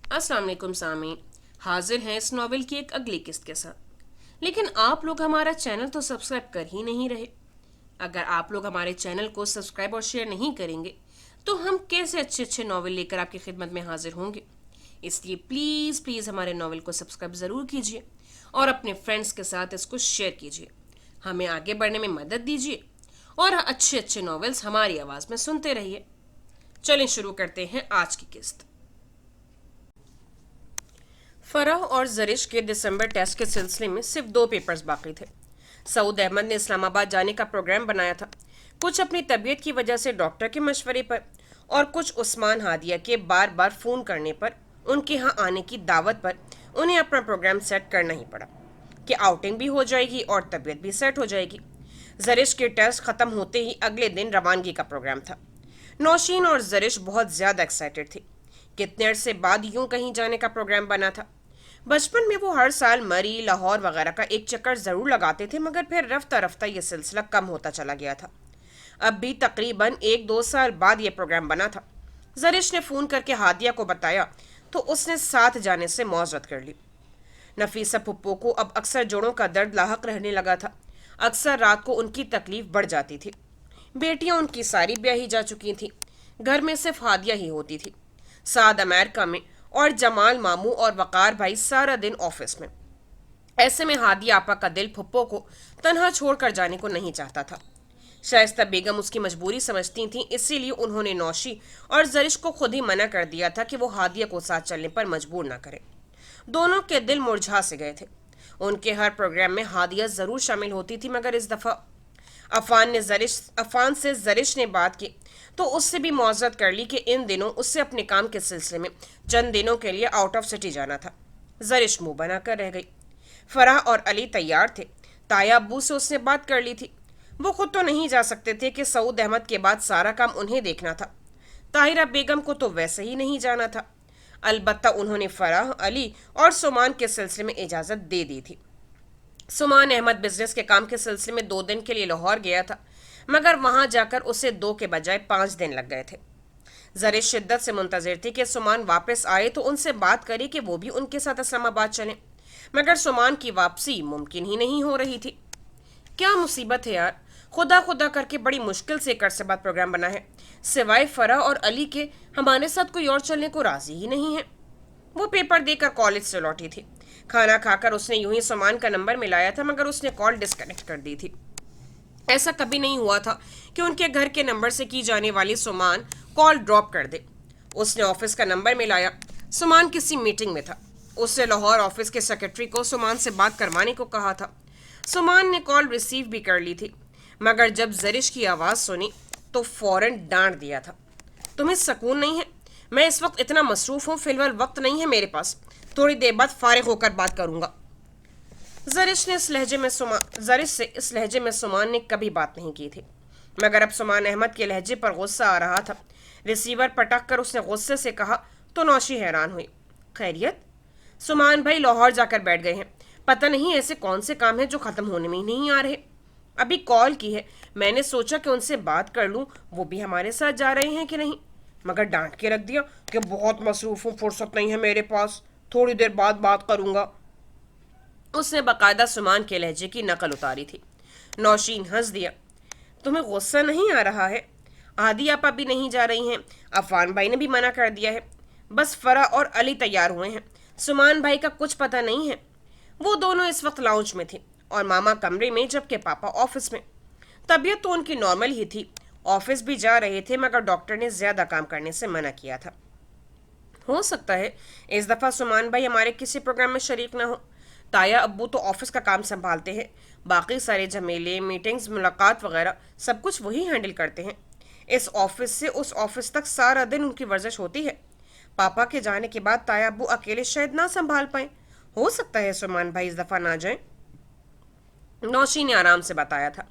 अस्सलाम वालेकुम सामीन। हाजिर हैं इस नॉवेल की एक अगली किस्त के साथ। लेकिन आप लोग हमारा चैनल तो सब्सक्राइब कर ही नहीं रहे। अगर आप लोग हमारे चैनल को सब्सक्राइब और शेयर नहीं करेंगे तो हम कैसे अच्छे अच्छे नॉवेल लेकर आपकी खिदमत में हाजिर होंगे। इसलिए प्लीज़ प्लीज़ हमारे नॉवेल को सब्सक्राइब ज़रूर कीजिए और अपने फ्रेंड्स के साथ इसको शेयर कीजिए। हमें आगे बढ़ने में मदद दीजिए और अच्छे अच्छे नॉवेल्स हमारी आवाज़ में सुनते रहिए। चलें शुरू करते हैं आज की किस्त। फराह और जरिश के दिसंबर टेस्ट के सिलसिले में सिर्फ 2 पेपर्स बाकी थे। सऊद अहमद ने इस्लामाबाद जाने का प्रोग्राम बनाया था, कुछ अपनी तबीयत की वजह से डॉक्टर के मशवरे पर और कुछ उस्मान हादिया के बार बार फ़ोन करने पर, उनके यहाँ आने की दावत पर उन्हें अपना प्रोग्राम सेट करना ही पड़ा कि आउटिंग भी हो जाएगी और तबीयत भी सेट हो जाएगी। जरिश के टेस्ट ख़त्म होते ही अगले दिन रवानगी का प्रोग्राम था। नौशीन और जरिश बहुत ज़्यादा एक्साइटेड थी। कितने अरसे बाद यूं कहीं जाने का प्रोग्राम बना था। बचपन में वो हर साल मरी, लाहौर वगैरह का एक चक्कर ज़रूर लगाते थे, मगर फिर रफ्ता रफ्ता ये सिलसिला कम होता चला गया था। अब भी तकरीबन 1-2 साल बाद ये प्रोग्राम बना था। जरिश ने फ़ोन करके हादिया को बताया तो उसने साथ जाने से मौजरत कर ली। नफीसा पुप्पो को अब अक्सर जोड़ों का दर्द लाहक रहने लगा था। अक्सर रात को उनकी तकलीफ बढ़ जाती थी। बेटियां उनकी सारी ब्याही जा चुकी थीं। घर में सिर्फ हादिया ही होती थी। साद अमेरिका में और जमाल मामू और वकार भाई सारा दिन ऑफिस में। ऐसे में हादिया आपा का दिल फुप्पो को तन्हा छोड़कर जाने को नहीं चाहता था। शाइस्ता बेगम उसकी मजबूरी समझती थी, इसीलिए उन्होंने नौशी और जरिश को खुद ही मना कर दिया था कि वो हादिया को साथ चलने पर मजबूर ना करे। दोनों के दिल मुरझा से गए थे। उनके हर प्रोग्राम में हादिया ज़रूर शामिल होती थी, मगर इस दफ़ा अफान से जरिश ने बात की तो उससे भी मौजरत कर ली कि इन दिनों उससे अपने काम के सिलसिले में चंद दिनों के लिए आउट ऑफ सिटी जाना था। जरिश मुंह बनाकर रह गई। फराह और अली तैयार थे। ताया अब्बू से उसने बात कर ली थी। वो खुद तो नहीं जा सकते थे कि सऊद अहमद के बाद सारा काम उन्हें देखना था। ताहिरा बेगम को तो वैसे ही नहीं जाना था। अलबत्ता उन्होंने फराह, अली और सुमान के सिलसिले में इजाज़त दे दी थी। सुमान अहमद बिजनेस के काम के सिलसिले में 2 दिन के लिए लाहौर गया था, मगर वहां जाकर उसे 2 के बजाय 5 दिन लग गए थे। जरिश शिद्दत से मुंतजिर थी कि सुमान वापस आए तो उनसे बात करे कि वो भी उनके साथ इस्लामाबाद चलें, मगर सुमान की वापसी मुमकिन ही नहीं हो रही थी। क्या मुसीबत है यार, खुदा खुदा करके बड़ी मुश्किल से एक अरसे बाद प्रोग्राम बना है। सिवाय फराह और अली के हमारे साथ कोई और चलने को राजी ही नहीं है। वो पेपर देकर कॉलेज से लौटी थी। खाना खाकर उसने यूं ही सुमान का नंबर मिलाया था, मगर उसने कॉल डिस्कनेक्ट कर दी थी। ऐसा कभी नहीं हुआ था कि उनके घर के नंबर से की जाने वाली सुमान कॉल ड्रॉप कर दे। उसने ऑफिस का नंबर मिलाया। सुमान किसी मीटिंग में था। उसने लाहौर ऑफिस के सेक्रेटरी को सुमान से बात करवाने को कहा था। सुमान ने कॉल रिसीव भी कर ली थी, मगर जब जरिश की आवाज़ सुनी तो फौरन डांट दिया था। तुम्हें सुकून नहीं है? मैं इस वक्त इतना मसरूफ़ हूँ, फिलहाल वक्त नहीं है मेरे पास। थोड़ी देर बाद फारिग होकर बात करूँगा। जरिश से इस लहजे में सुमान ने कभी बात नहीं की थी, मगर अब सुमान अहमद के लहजे पर गुस्सा आ रहा था। रिसीवर पटक कर उसने गुस्से से कहा तो नौशी हैरान हुई। खैरियत? सुमान भाई लाहौर जाकर बैठ गए हैं। पता नहीं ऐसे कौन से काम हैं जो ख़त्म होने में ही नहीं आ रहे। अभी कॉल की है, मैंने सोचा कि उनसे बात कर लूँ, वो भी हमारे साथ जा रहे हैं कि नहीं, मगर डांट के रख दिया कि बहुत मसरूफ़ हूँ, फुर्सत नहीं है मेरे पास, थोड़ी देर बाद बात करूँगा। उसने बाकायदा सुमान के लहजे की नकल उतारी थी। नौशीन हंस दिया। तुम्हें गुस्सा नहीं आ रहा है? आदि आपा भी नहीं जा रही हैं, अफान भाई ने भी मना कर दिया है। बस फरा और अली तैयार हुए हैं। सुमान भाई का कुछ पता नहीं है। वो दोनों इस वक्त लाउंज में थे और मामा कमरे में, जबकि पापा ऑफिस में। तबीयत तो उनकी नॉर्मल ही थी। ऑफिस भी जा रहे थे, मगर डॉक्टर ने ज़्यादा काम करने से मना किया था। हो सकता है इस दफ़ा सुमान भाई हमारे किसी प्रोग्राम में शरीक ना हो। ताया अब्बू तो ऑफिस का काम संभालते हैं, बाकी सारे झमेले, मीटिंग्स, मुलाकात वगैरह सब कुछ वही हैंडल करते हैं। इस ऑफिस से उस ऑफिस तक सारा दिन उनकी वर्जिश होती है। पापा के जाने के बाद ताया अब्बू अकेले शायद ना संभाल पाए। हो सकता है सुमान भाई इस दफ़ा ना जाएं। नौशी ने आराम से बताया था।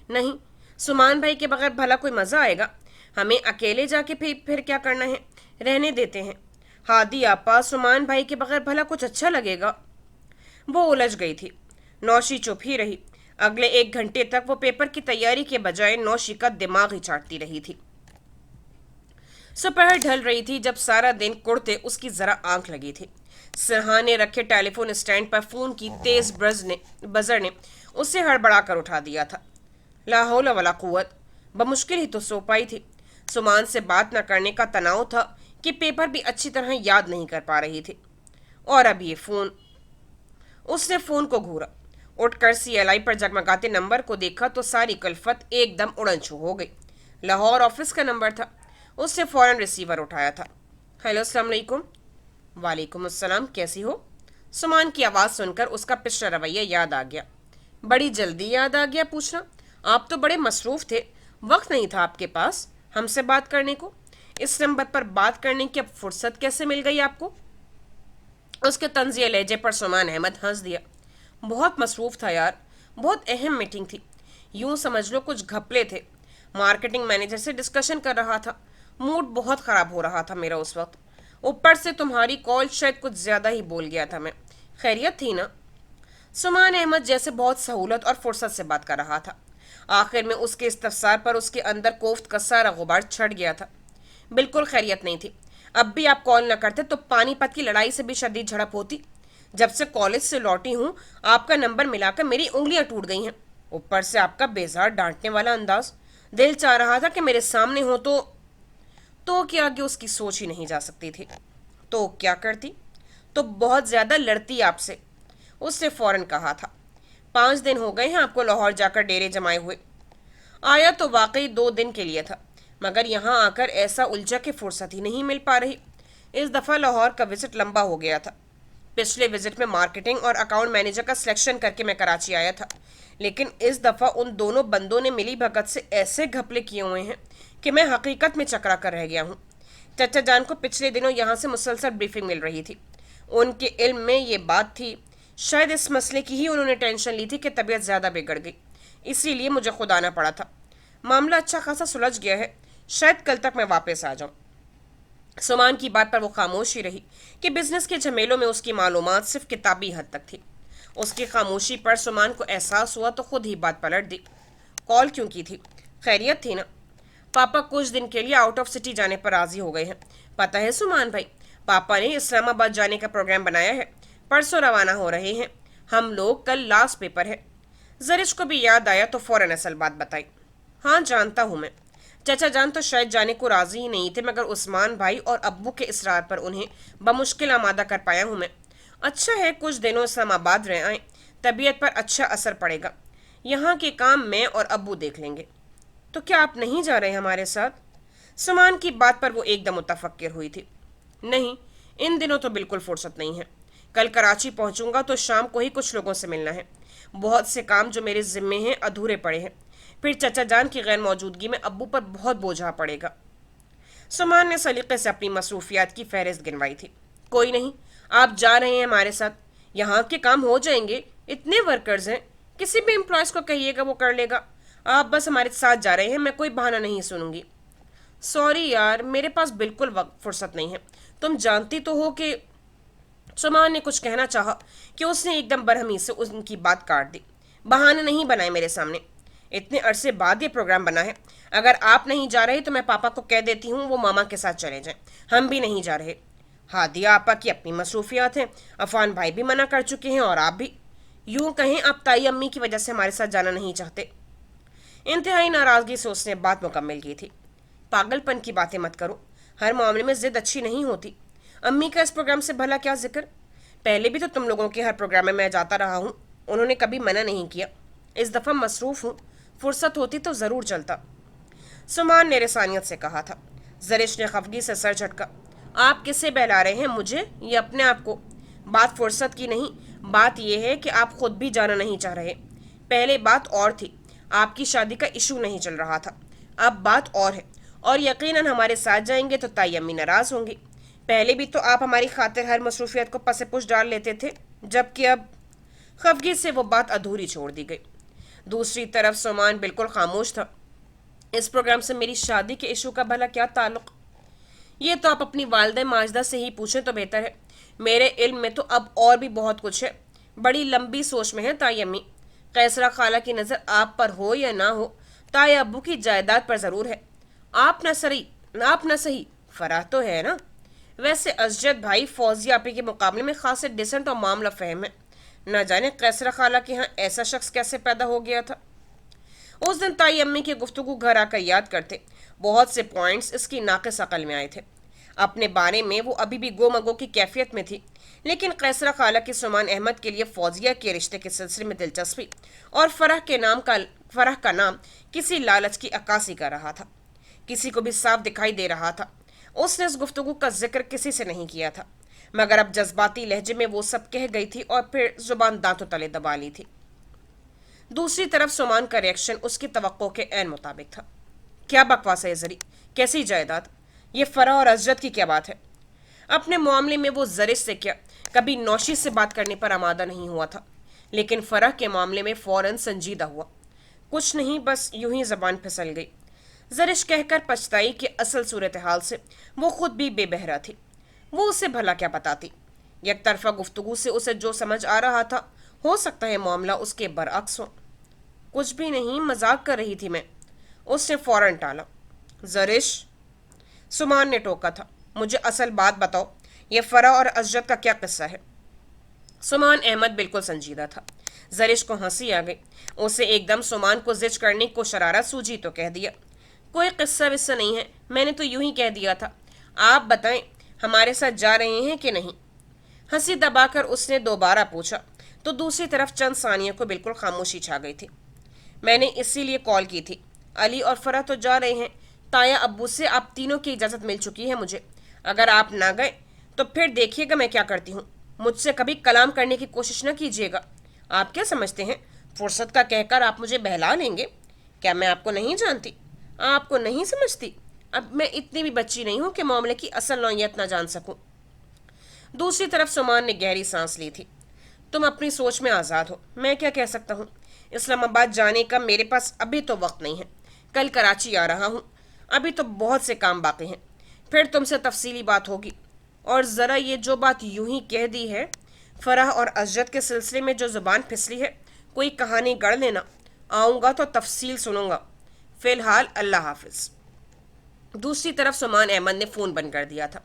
नहीं, सुमान भाई के बगैर भला कोई मज़ा आएगा? हमें अकेले जाके फिर क्या करना है, रहने देते हैं। हादी आपा, सुमान भाई के बगैर भला कुछ अच्छा लगेगा? वो उलझ गई थी। नौशी चुप ही रही। अगले 1 घंटे तक वो पेपर की तैयारी के बजाय नौशी का दिमाग ही चाटती रही थी। दोपहर ढल रही थी जब सारा दिन कुड़ते उसकी जरा आंख लगी थी। सिरहाने रखे टेलीफोन स्टैंड पर फोन की तेज बजर ने उसे हड़बड़ा कर उठा दिया था। ला हौल वला कुव्वत, बमुश्किल ही तो सो पाई थी। सुमान से बात न करने का तनाव था कि पेपर भी अच्छी तरह याद नहीं कर पा रही थी, और अब ये फोन। उसने फोन को घूरा, उठकर सीएलआई पर जगमगाते नंबर को देखा तो सारी कल्फत एकदम उड़न छू हो गई। लाहौर ऑफिस का नंबर था। उसने फौरन रिसीवर उठाया था। हेलो, अस्सलाम वालेकुम। वालेकुम अस्सलाम, कैसी हो? सुमान की आवाज़ सुनकर उसका पिछला रवैया याद आ गया। बड़ी जल्दी याद आ गया पूछना? आप तो बड़े मसरूफ़ थे, वक्त नहीं था आपके पास हमसे बात करने को। इस नंबर पर बात करने की अब फुर्सत कैसे मिल गई आपको? उसके तंजिए लहजे पर सुमान अहमद हंस दिया। बहुत मसरूफ़ था यार, बहुत अहम मीटिंग थी। यूं समझ लो कुछ घपले थे। मार्केटिंग मैनेजर से डिस्कशन कर रहा था। मूड बहुत ख़राब हो रहा था मेरा उस वक्त। ऊपर से तुम्हारी कॉल, शायद कुछ ज़्यादा ही बोल गया था मैं। खैरियत थी ना? सुमान अहमद जैसे बहुत सहूलत और फुर्सत से बात कर रहा था। आखिर में उसके इस्तफसार पर उसके अंदर कोफ्त का सारा गुबार छट गया था। बिल्कुल खैरियत नहीं थी। अब भी आप कॉल न करते तो पानीपत की लड़ाई से भी शदीद झड़प होती। जब से कॉलेज से लौटी हूँ आपका नंबर मिलाकर मेरी उंगलियां टूट गई हैं। ऊपर से आपका बेजार डांटने वाला अंदाज। दिल चाह रहा था कि मेरे सामने हो तो कि आगे उसकी सोच ही नहीं जा सकती थी। तो क्या करती? तो बहुत ज़्यादा लड़ती आपसे, उसने फौरन कहा था। 5 दिन हो गए हैं आपको लाहौर जाकर डेरे जमाए हुए। आया तो वाकई 2 दिन के लिए था, मगर यहाँ आकर ऐसा उलझा कि फुर्सत ही नहीं मिल पा रही। इस दफ़ा लाहौर का विजिट लंबा हो गया था। पिछले विजिट में मार्केटिंग और अकाउंट मैनेजर का सिलेक्शन करके मैं कराची आया था, लेकिन इस दफ़ा उन दोनों बंदों ने मिली भगत से ऐसे घपले किए हुए हैं कि मैं हकीकत में चकरा कर रह गया हूँ। चचा जान को पिछले दिनों यहाँ से मुसलसल ब्रीफिंग मिल रही थी। उनके इल्म में ये बात थी। शायद इस मसले की ही उन्होंने टेंशन ली थी कि तबीयत ज़्यादा बिगड़ गई, इसीलिए मुझे खुद आना पड़ा था। मामला अच्छा खासा सुलझ गया है, शायद कल तक मैं वापस आ जाऊँ। सुमान की बात पर वो खामोश ही रही कि बिजनेस के झमेलों में उसकी मालूमात सिर्फ किताबी हद तक थी। उसकी खामोशी पर सुमान को एहसास हुआ तो खुद ही बात पलट दी। कॉल क्यों की थी? खैरियत थी ना? पापा कुछ दिन के लिए आउट ऑफ सिटी जाने पर राजी हो गए हैं। पता है सुमान भाई, पापा ने इस्लामाबाद जाने का प्रोग्राम बनाया है। परसों रवाना हो रहे हैं हम लोग। कल लास्ट पेपर है। जरिश को भी याद आया तो फौरन असल बात बताई। हाँ जानता हूँ मैं। चचा जान तो शायद जाने को राजी ही नहीं थे, मगर उस्मान भाई और अब्बू के इसरार पर उन्हें बमुश्किल आमादा कर पाया हूँ मैं। अच्छा है कुछ दिनों इस्लामाबाद रह आए, तबीयत पर अच्छा असर पड़ेगा। यहाँ के काम मैं और अब्बू देख लेंगे। तो क्या आप नहीं जा रहे हमारे साथ? सुमान की बात पर वो एकदम मुतफक्किर हुई थी। नहीं, इन दिनों तो बिल्कुल फुर्सत नहीं है। कल कराची पहुंचूंगा तो शाम को ही कुछ लोगों से मिलना है। बहुत से काम जो मेरे जिम्मे हैं अधूरे पड़े हैं। फिर चचा जान की गैर मौजूदगी में अब्बू पर बहुत बोझा पड़ेगा। सुमान ने सलीके से अपनी मसरूफियात की फहरिस्त गिनवाई थी। कोई नहीं, आप जा रहे हैं हमारे साथ, यहाँ के काम हो जाएंगे। इतने वर्कर्स हैं, किसी भी एम्प्लॉयज़ को कहिएगा वो कर लेगा। आप बस हमारे साथ जा रहे हैं, मैं कोई बहाना नहीं सुनूंगी। सॉरी यार, मेरे पास बिल्कुल वक्त फुर्सत नहीं है। तुम जानती तो हो कि सुमान ने कुछ कहना चाहा कि उसने एकदम बरहमी से उनकी बात काट दी। बहाने नहीं बनाए मेरे सामने। इतने अरसे बाद ये प्रोग्राम बना है। अगर आप नहीं जा रहे तो मैं पापा को कह देती हूँ वो मामा के साथ चले जाएं। हम भी नहीं जा रहे। हादिया आपा की अपनी मसरूफियात हैं, अफान भाई भी मना कर चुके हैं और आप भी। यूं कहें आप ताई अम्मी की वजह से हमारे साथ जाना नहीं चाहते। इंतहाई नाराज़गी से उसने बात मुकम्मल की थी। पागलपन की बातें मत करो, हर मामले में जिद अच्छी नहीं होती। अम्मी का इस प्रोग्राम से भला क्या जिक्र? पहले भी तो तुम लोगों के हर प्रोग्राम में मैं जाता रहा हूँ, उन्होंने कभी मना नहीं किया। इस दफ़ा मसरूफ़ हूँ, फुर्सत होती तो ज़रूर चलता। सुमान ने रसानियत से कहा था। जरिश ने खफगी से सर झटका। आप किसे बहला रहे हैं, मुझे या अपने आप को? बात फुर्सत की नहीं, बात यह है कि आप खुद भी जाना नहीं चाह रहे। पहले बात और थी, आपकी शादी का इशू नहीं चल रहा था। अब बात और है, और यकीनन हमारे साथ जाएंगे तो ताई अम्मी नाराज़ होंगी। पहले भी तो आप हमारी खातिर हर मसरूफियत को पसे पुश डाल लेते थे, जबकि अब। खफगी से वो बात अधूरी छोड़ दी गई। दूसरी तरफ सुमान बिल्कुल खामोश था। इस प्रोग्राम से मेरी शादी के इशू का भला क्या ताल्लुक? ये तो आप अपनी वालदा माजदा से ही पूछें तो बेहतर है। मेरे इल्म में तो अब और भी बहुत कुछ है। बड़ी लंबी सोच में है ताई अम्मी। कैसरा खाला की नज़र आप पर हो या ना हो, ताई अब्बू की जायदाद पर ज़रूर है। आप न सही फराह तो है ना। वैसे असजद भाई फौजिया आपी के मुकाबले में खासे डिसेंट और मामला फहम है। न जाने कैसरा खाला के यहाँ ऐसा शख्स कैसे पैदा हो गया था। उस दिन ताई अम्मी की गुफ्तगू घर आकर याद करते बहुत से पॉइंट्स इसकी नाक़िस अकल में आए थे। अपने बारे में वो अभी भी गोमगो की कैफियत में थी, लेकिन कैसरा खाला की सुमान अहमद के लिए फौजिया के रिश्ते के सिलसिले में दिलचस्पी और फराह का नाम किसी लालच की अक्कासी कर रहा था। किसी को भी साफ दिखाई दे रहा था। उसने इस गुफ्तगू का जिक्र किसी से नहीं किया था, मगर अब जज्बाती लहजे में वो सब कह गई थी और फिर जुबान दांतों तले दबा ली थी। दूसरी तरफ सुमान का रिएक्शन उसकी तवक्को के ऐन मुताबिक था। क्या बकवास है जरी, कैसी जायदाद, ये फराह और अजरत की क्या बात है। अपने मामले में वो जरिश से क्या कभी नौशी से बात करने पर आमादा नहीं हुआ था, लेकिन फराह के मामले में फौरन संजीदा हुआ। कुछ नहीं, बस यूं ही जबान फिसल गई। जरिश कहकर पछताई कि असल सूरत हाल से वो खुद भी बेबहरा थी। वो उसे भला क्या बताती। एक तरफा गुफ्तगू से उसे जो समझ आ रहा था, हो सकता है मामला उसके बरअक्स हो। कुछ भी नहीं, मजाक कर रही थी मैं, उसने फौरन टाला। जरिश, सुमान ने टोका था, मुझे असल बात बताओ, ये फराह और अजरत का क्या किस्सा है। सुमान अहमद बिल्कुल संजीदा था। जरिश को हंसी आ गई। उसे एकदम सुमान को जिच करने को शरारत सूझी तो कह दिया, कोई किस्सा विस्सा नहीं है, मैंने तो यूं ही कह दिया था। आप बताएं, हमारे साथ जा रहे हैं कि नहीं। हंसी दबाकर उसने दोबारा पूछा तो दूसरी तरफ चंद सानियों को बिल्कुल खामोशी छा गई थी। मैंने इसीलिए कॉल की थी। अली और फराह तो जा रहे हैं। ताया अब्बू से आप तीनों की इजाज़त मिल चुकी है मुझे। अगर आप ना गए तो फिर देखिएगा मैं क्या करती हूँ। मुझसे कभी कलाम करने की कोशिश न कीजिएगा। आप क्या समझते हैं, फुर्सत का कहकर आप मुझे बहला लेंगे? क्या मैं आपको नहीं जानती, आपको नहीं समझती? अब मैं इतनी भी बच्ची नहीं हूँ कि मामले की असल नौयत ना जान सकूँ। दूसरी तरफ सुमान ने गहरी सांस ली थी। तुम अपनी सोच में आज़ाद हो, मैं क्या कह सकता हूँ। इस्लामाबाद जाने का मेरे पास अभी तो वक्त नहीं है। कल कराची आ रहा हूँ, अभी तो बहुत से काम बाकी हैं, फिर तुमसे तफसीली बात होगी। और ज़रा ये जो बात यूं ही कह दी है, फराह और अजरत के सिलसिले में जो ज़ुबान फिसली है, कोई कहानी गढ़ लेना। आऊँगा तो तफसील सुनूंगा। फ़िलहाल अल्लाह हाफिज़। दूसरी तरफ सुमान अहमद ने फ़ोन बंद कर दिया था।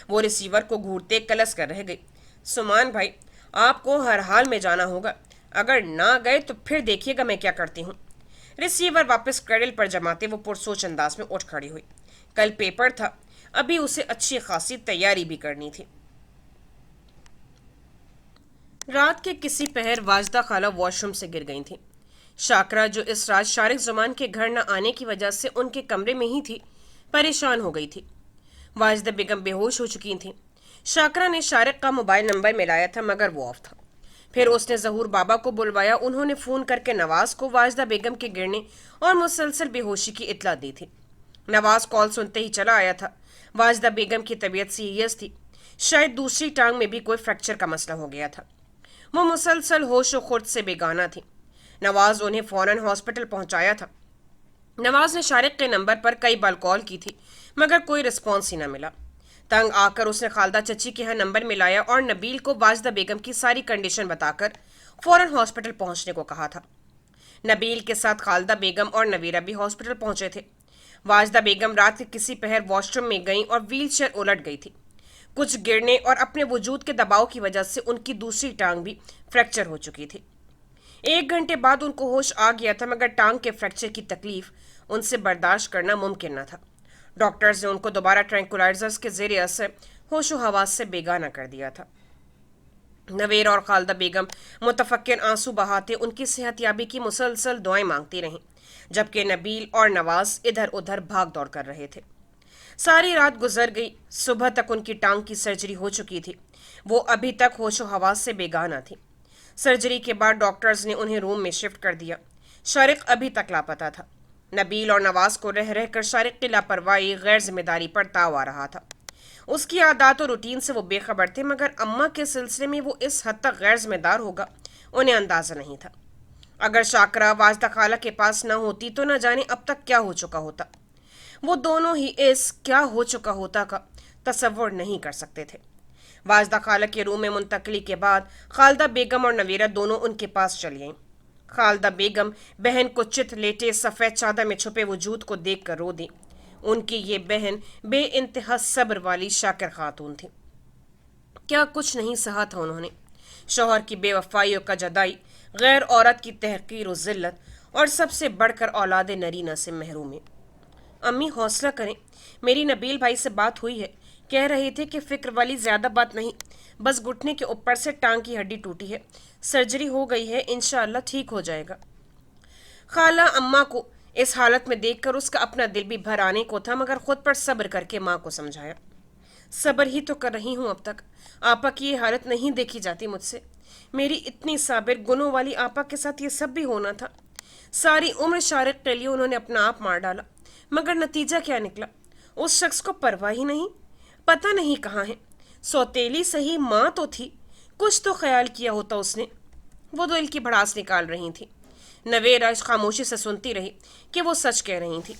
वो रिसीवर को घूरते कलस कर रह गई। सुमान भाई, आपको हर हाल में जाना होगा। अगर ना गए तो फिर देखिएगा मैं क्या करती हूँ। रिसीवर वापस क्रैडल पर जमाते वो पुरसोच अंदाज में उठ खड़ी हुई। कल पेपर था, अभी उसे अच्छी खासी तैयारी भी करनी थी। रात के किसी पहर वाजदा खाला वॉशरूम से गिर गई थी। शाकरा, जो इस रात शारिक जुमान के घर न आने की वजह से उनके कमरे में ही थी, परेशान हो गई थी। वाजदा बेगम बेहोश हो चुकी थी। शाकरा ने शारिक का मोबाइल नंबर मिलाया था, मगर वो ऑफ था। फिर उसने जहूर बाबा को बुलवाया। उन्होंने फ़ोन करके नवाज को वाजदा बेगम के गिरने और मुसलसल बेहोशी की इतला दी थी। नवाज कॉल सुनते ही चला आया था। वाजदा बेगम की तबीयत सीरियस थी। शायद दूसरी टांग में भी कोई फ्रैक्चर का मसला हो गया था। वो मुसलसल होश व खुर्द से बेगाना थी। नवाज उन्हें फौरन हॉस्पिटल पहुंचाया था। नवाज ने शारिक के नंबर पर कई बार कॉल की थी, मगर कोई रिस्पॉन्स ही न मिला। तंग आकर उसने खालदा चची के यहाँ नंबर मिलाया और नबील को वाजदा बेगम की सारी कंडीशन बताकर फौरन हॉस्पिटल पहुंचने को कहा था। नबील के साथ खालदा बेगम और नवीरा भी हॉस्पिटल पहुंचे थे। वाजदा बेगम रात के किसी पहर वॉशरूम में गईं और व्हीलचेयर उलट गई थी। कुछ गिरने और अपने वजूद के दबाव की वजह से उनकी दूसरी टांग भी फ्रैक्चर हो चुकी थी। 1 घंटे बाद उनको होश आ गया था, मगर टांग के फ्रैक्चर की तकलीफ उनसे बर्दाश्त करना मुमकिन न था। डॉक्टर्स ने उनको दोबारा ट्रैंकुलाइजर्स के ज़ेरे असर होश व हवास से बेगाना कर दिया था। नवेर और खालदा बेगम मुतफक्किर आंसू बहाते उनकी सेहतयाबी की मुसलसल दुआएं मांगती रहीं, जबकि नबील और नवाज इधर उधर भाग दौड़ कर रहे थे। सारी रात गुजर गई। सुबह तक उनकी टांग की सर्जरी हो चुकी थी। वो अभी तक होश व हवास से बेगाना थी। सर्जरी के बाद डॉक्टर्स ने उन्हें रूम में शिफ्ट कर दिया। शारिक अभी तक लापता था। नबील और नवाज को रह रह कर शारिक की लापरवाही, गैर जिम्मेदारी पर ताव आ रहा था। उसकी आदत और रूटीन से वो बेखबर थे, मगर अम्मा के सिलसिले में वो इस हद तक गैर जिम्मेदार होगा उन्हें अंदाजा नहीं था। अगर शाकरा वाजदा खाला के पास न होती तो न जाने अब तक क्या हो चुका होता। वो दोनों ही इस क्या हो चुका होता का तसव्वुर नहीं कर सकते थे। वाजदा खाला के रूम में मुंतकली के बाद खालदा बेगम और नवीरा दोनों उनके पास चली गईं। खालदा बेगम बहन को चित लेटे सफ़ेद चादर में छुपे वजूद को देख कर रो दी। उनकी ये बहन बे इंतहा सब्र वाली शाकिर खातून थी। क्या कुछ नहीं सहा था उन्होंने। शौहर की बेवफाइयों का जदाई, गैर औरत की तहकीर और जिल्लत, और सबसे बढ़कर औलाद नरीना से महरूमी। अम्मी हौसला करें, मेरी नबील भाई से बात हुई है, कह रहे थे कि फिक्र वाली ज्यादा बात नहीं, बस घुटने के ऊपर से टांग की हड्डी टूटी है, सर्जरी हो गई है, इंशाअल्लाह ठीक हो जाएगा। खाला अम्मा को इस हालत में देखकर उसका अपना दिल भी भर आने को था, मगर खुद पर सब्र करके माँ को समझाया। सब्र ही तो कर रही हूँ अब तक, आपा की ये हालत नहीं देखी जाती मुझसे। मेरी इतनी साबिर गुनों वाली आपा के साथ ये सब भी होना था। सारी उम्र शारिक के लिए उन्होंने अपना आप मार डाला, मगर नतीजा क्या निकला? उस शख्स को परवाह ही नहीं, पता नहीं कहाँ है। सौतेली सही माँ तो थी, कुछ तो ख्याल किया होता उसने। वो दिल की भड़ास निकाल रही थी। नवेरा खामोशी से सुनती रही कि वो सच कह रही थी।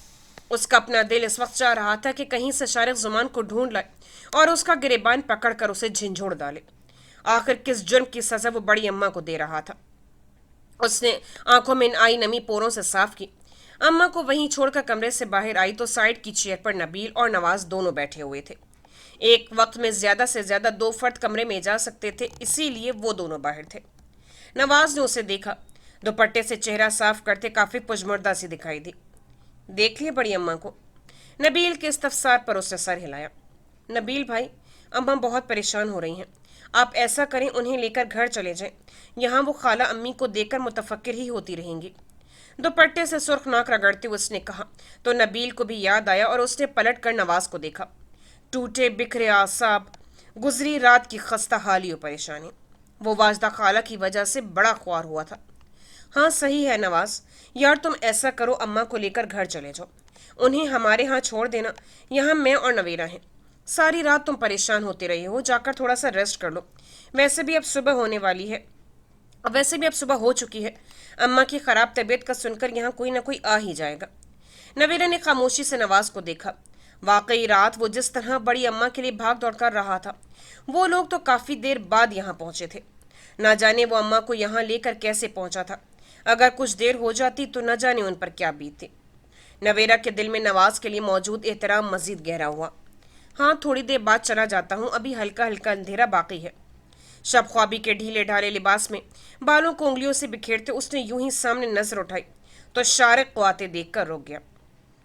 उसका अपना दिल इस वक्त चाह रहा था कि कहीं से शारिक जुमान को ढूंढ लाए और उसका गिरेबान पकड़कर उसे झिंझोड़ डाले। आखिर किस जुर्म की सजा वो बड़ी अम्मा को दे रहा था? उसने आंखों में आई नमी पोरों से साफ की। अम्मा को वहीं छोड़कर कमरे से बाहर आई तो साइड की चेयर पर नबील और नवाज दोनों बैठे हुए थे। एक वक्त में ज्यादा से ज्यादा 2 फर्द कमरे में जा सकते थे, इसीलिए वो दोनों बाहर थे। नवाज ने उसे देखा, दुपट्टे से चेहरा साफ करते काफी पुजमुर्दा सी दिखाई दी। देख लिए बड़ी अम्मा को? नबील के इस्तफसार पर उसने सर हिलाया। नबील भाई, अम्मा बहुत परेशान हो रही हैं, आप ऐसा करें उन्हें लेकर घर चले जाएं, यहाँ वो खाला अम्मी को देखकर मुतफक्किर ही होती रहेंगी। दुपट्टे से सुर्ख नाक रगड़ते उसने कहा तो नबील को भी याद आया और उसने पलट कर नवाज को देखा। टूटे बिखरे आसाब, गुजरी रात की खस्ता हाली और परेशानी। वो वाजदा खाला की वजह से बड़ा ख्वार हुआ था। हाँ सही है नवाज, यार तुम ऐसा करो, अम्मा को लेकर घर चले जाओ, उन्हें हमारे यहाँ छोड़ देना, यहाँ मैं और नवेरा हैं। सारी रात तुम परेशान होते रहे हो, जाकर थोड़ा सा रेस्ट कर लो। वैसे भी अब सुबह होने वाली है, वैसे भी अब सुबह हो चुकी है। अम्मा की खराब तबीयत का सुनकर यहाँ कोई ना कोई आ ही जाएगा। नवेरा ने खामोशी से नवाज को देखा। वाकई रात वो जिस तरह बड़ी अम्मा के लिए भाग दौड़ कर रहा था, वो लोग तो काफी देर बाद यहाँ पहुंचे थे। ना जाने वो अम्मा को यहाँ लेकर कैसे पहुंचा था। अगर कुछ देर हो जाती तो न जाने उन पर क्या बीतती। नवेरा के दिल में नवाज के लिए मौजूद एहतराम मजीद गहरा हुआ। हाँ थोड़ी देर बाद चला जाता हूँ, अभी हल्का हल्का अंधेरा बाकी है। शब ख्वाबी के ढीले ढाले लिबास में बालों को उंगलियों से बिखेरते उसने यूं ही सामने नजर उठाई तो शारिक को आते देखकर रुक गया।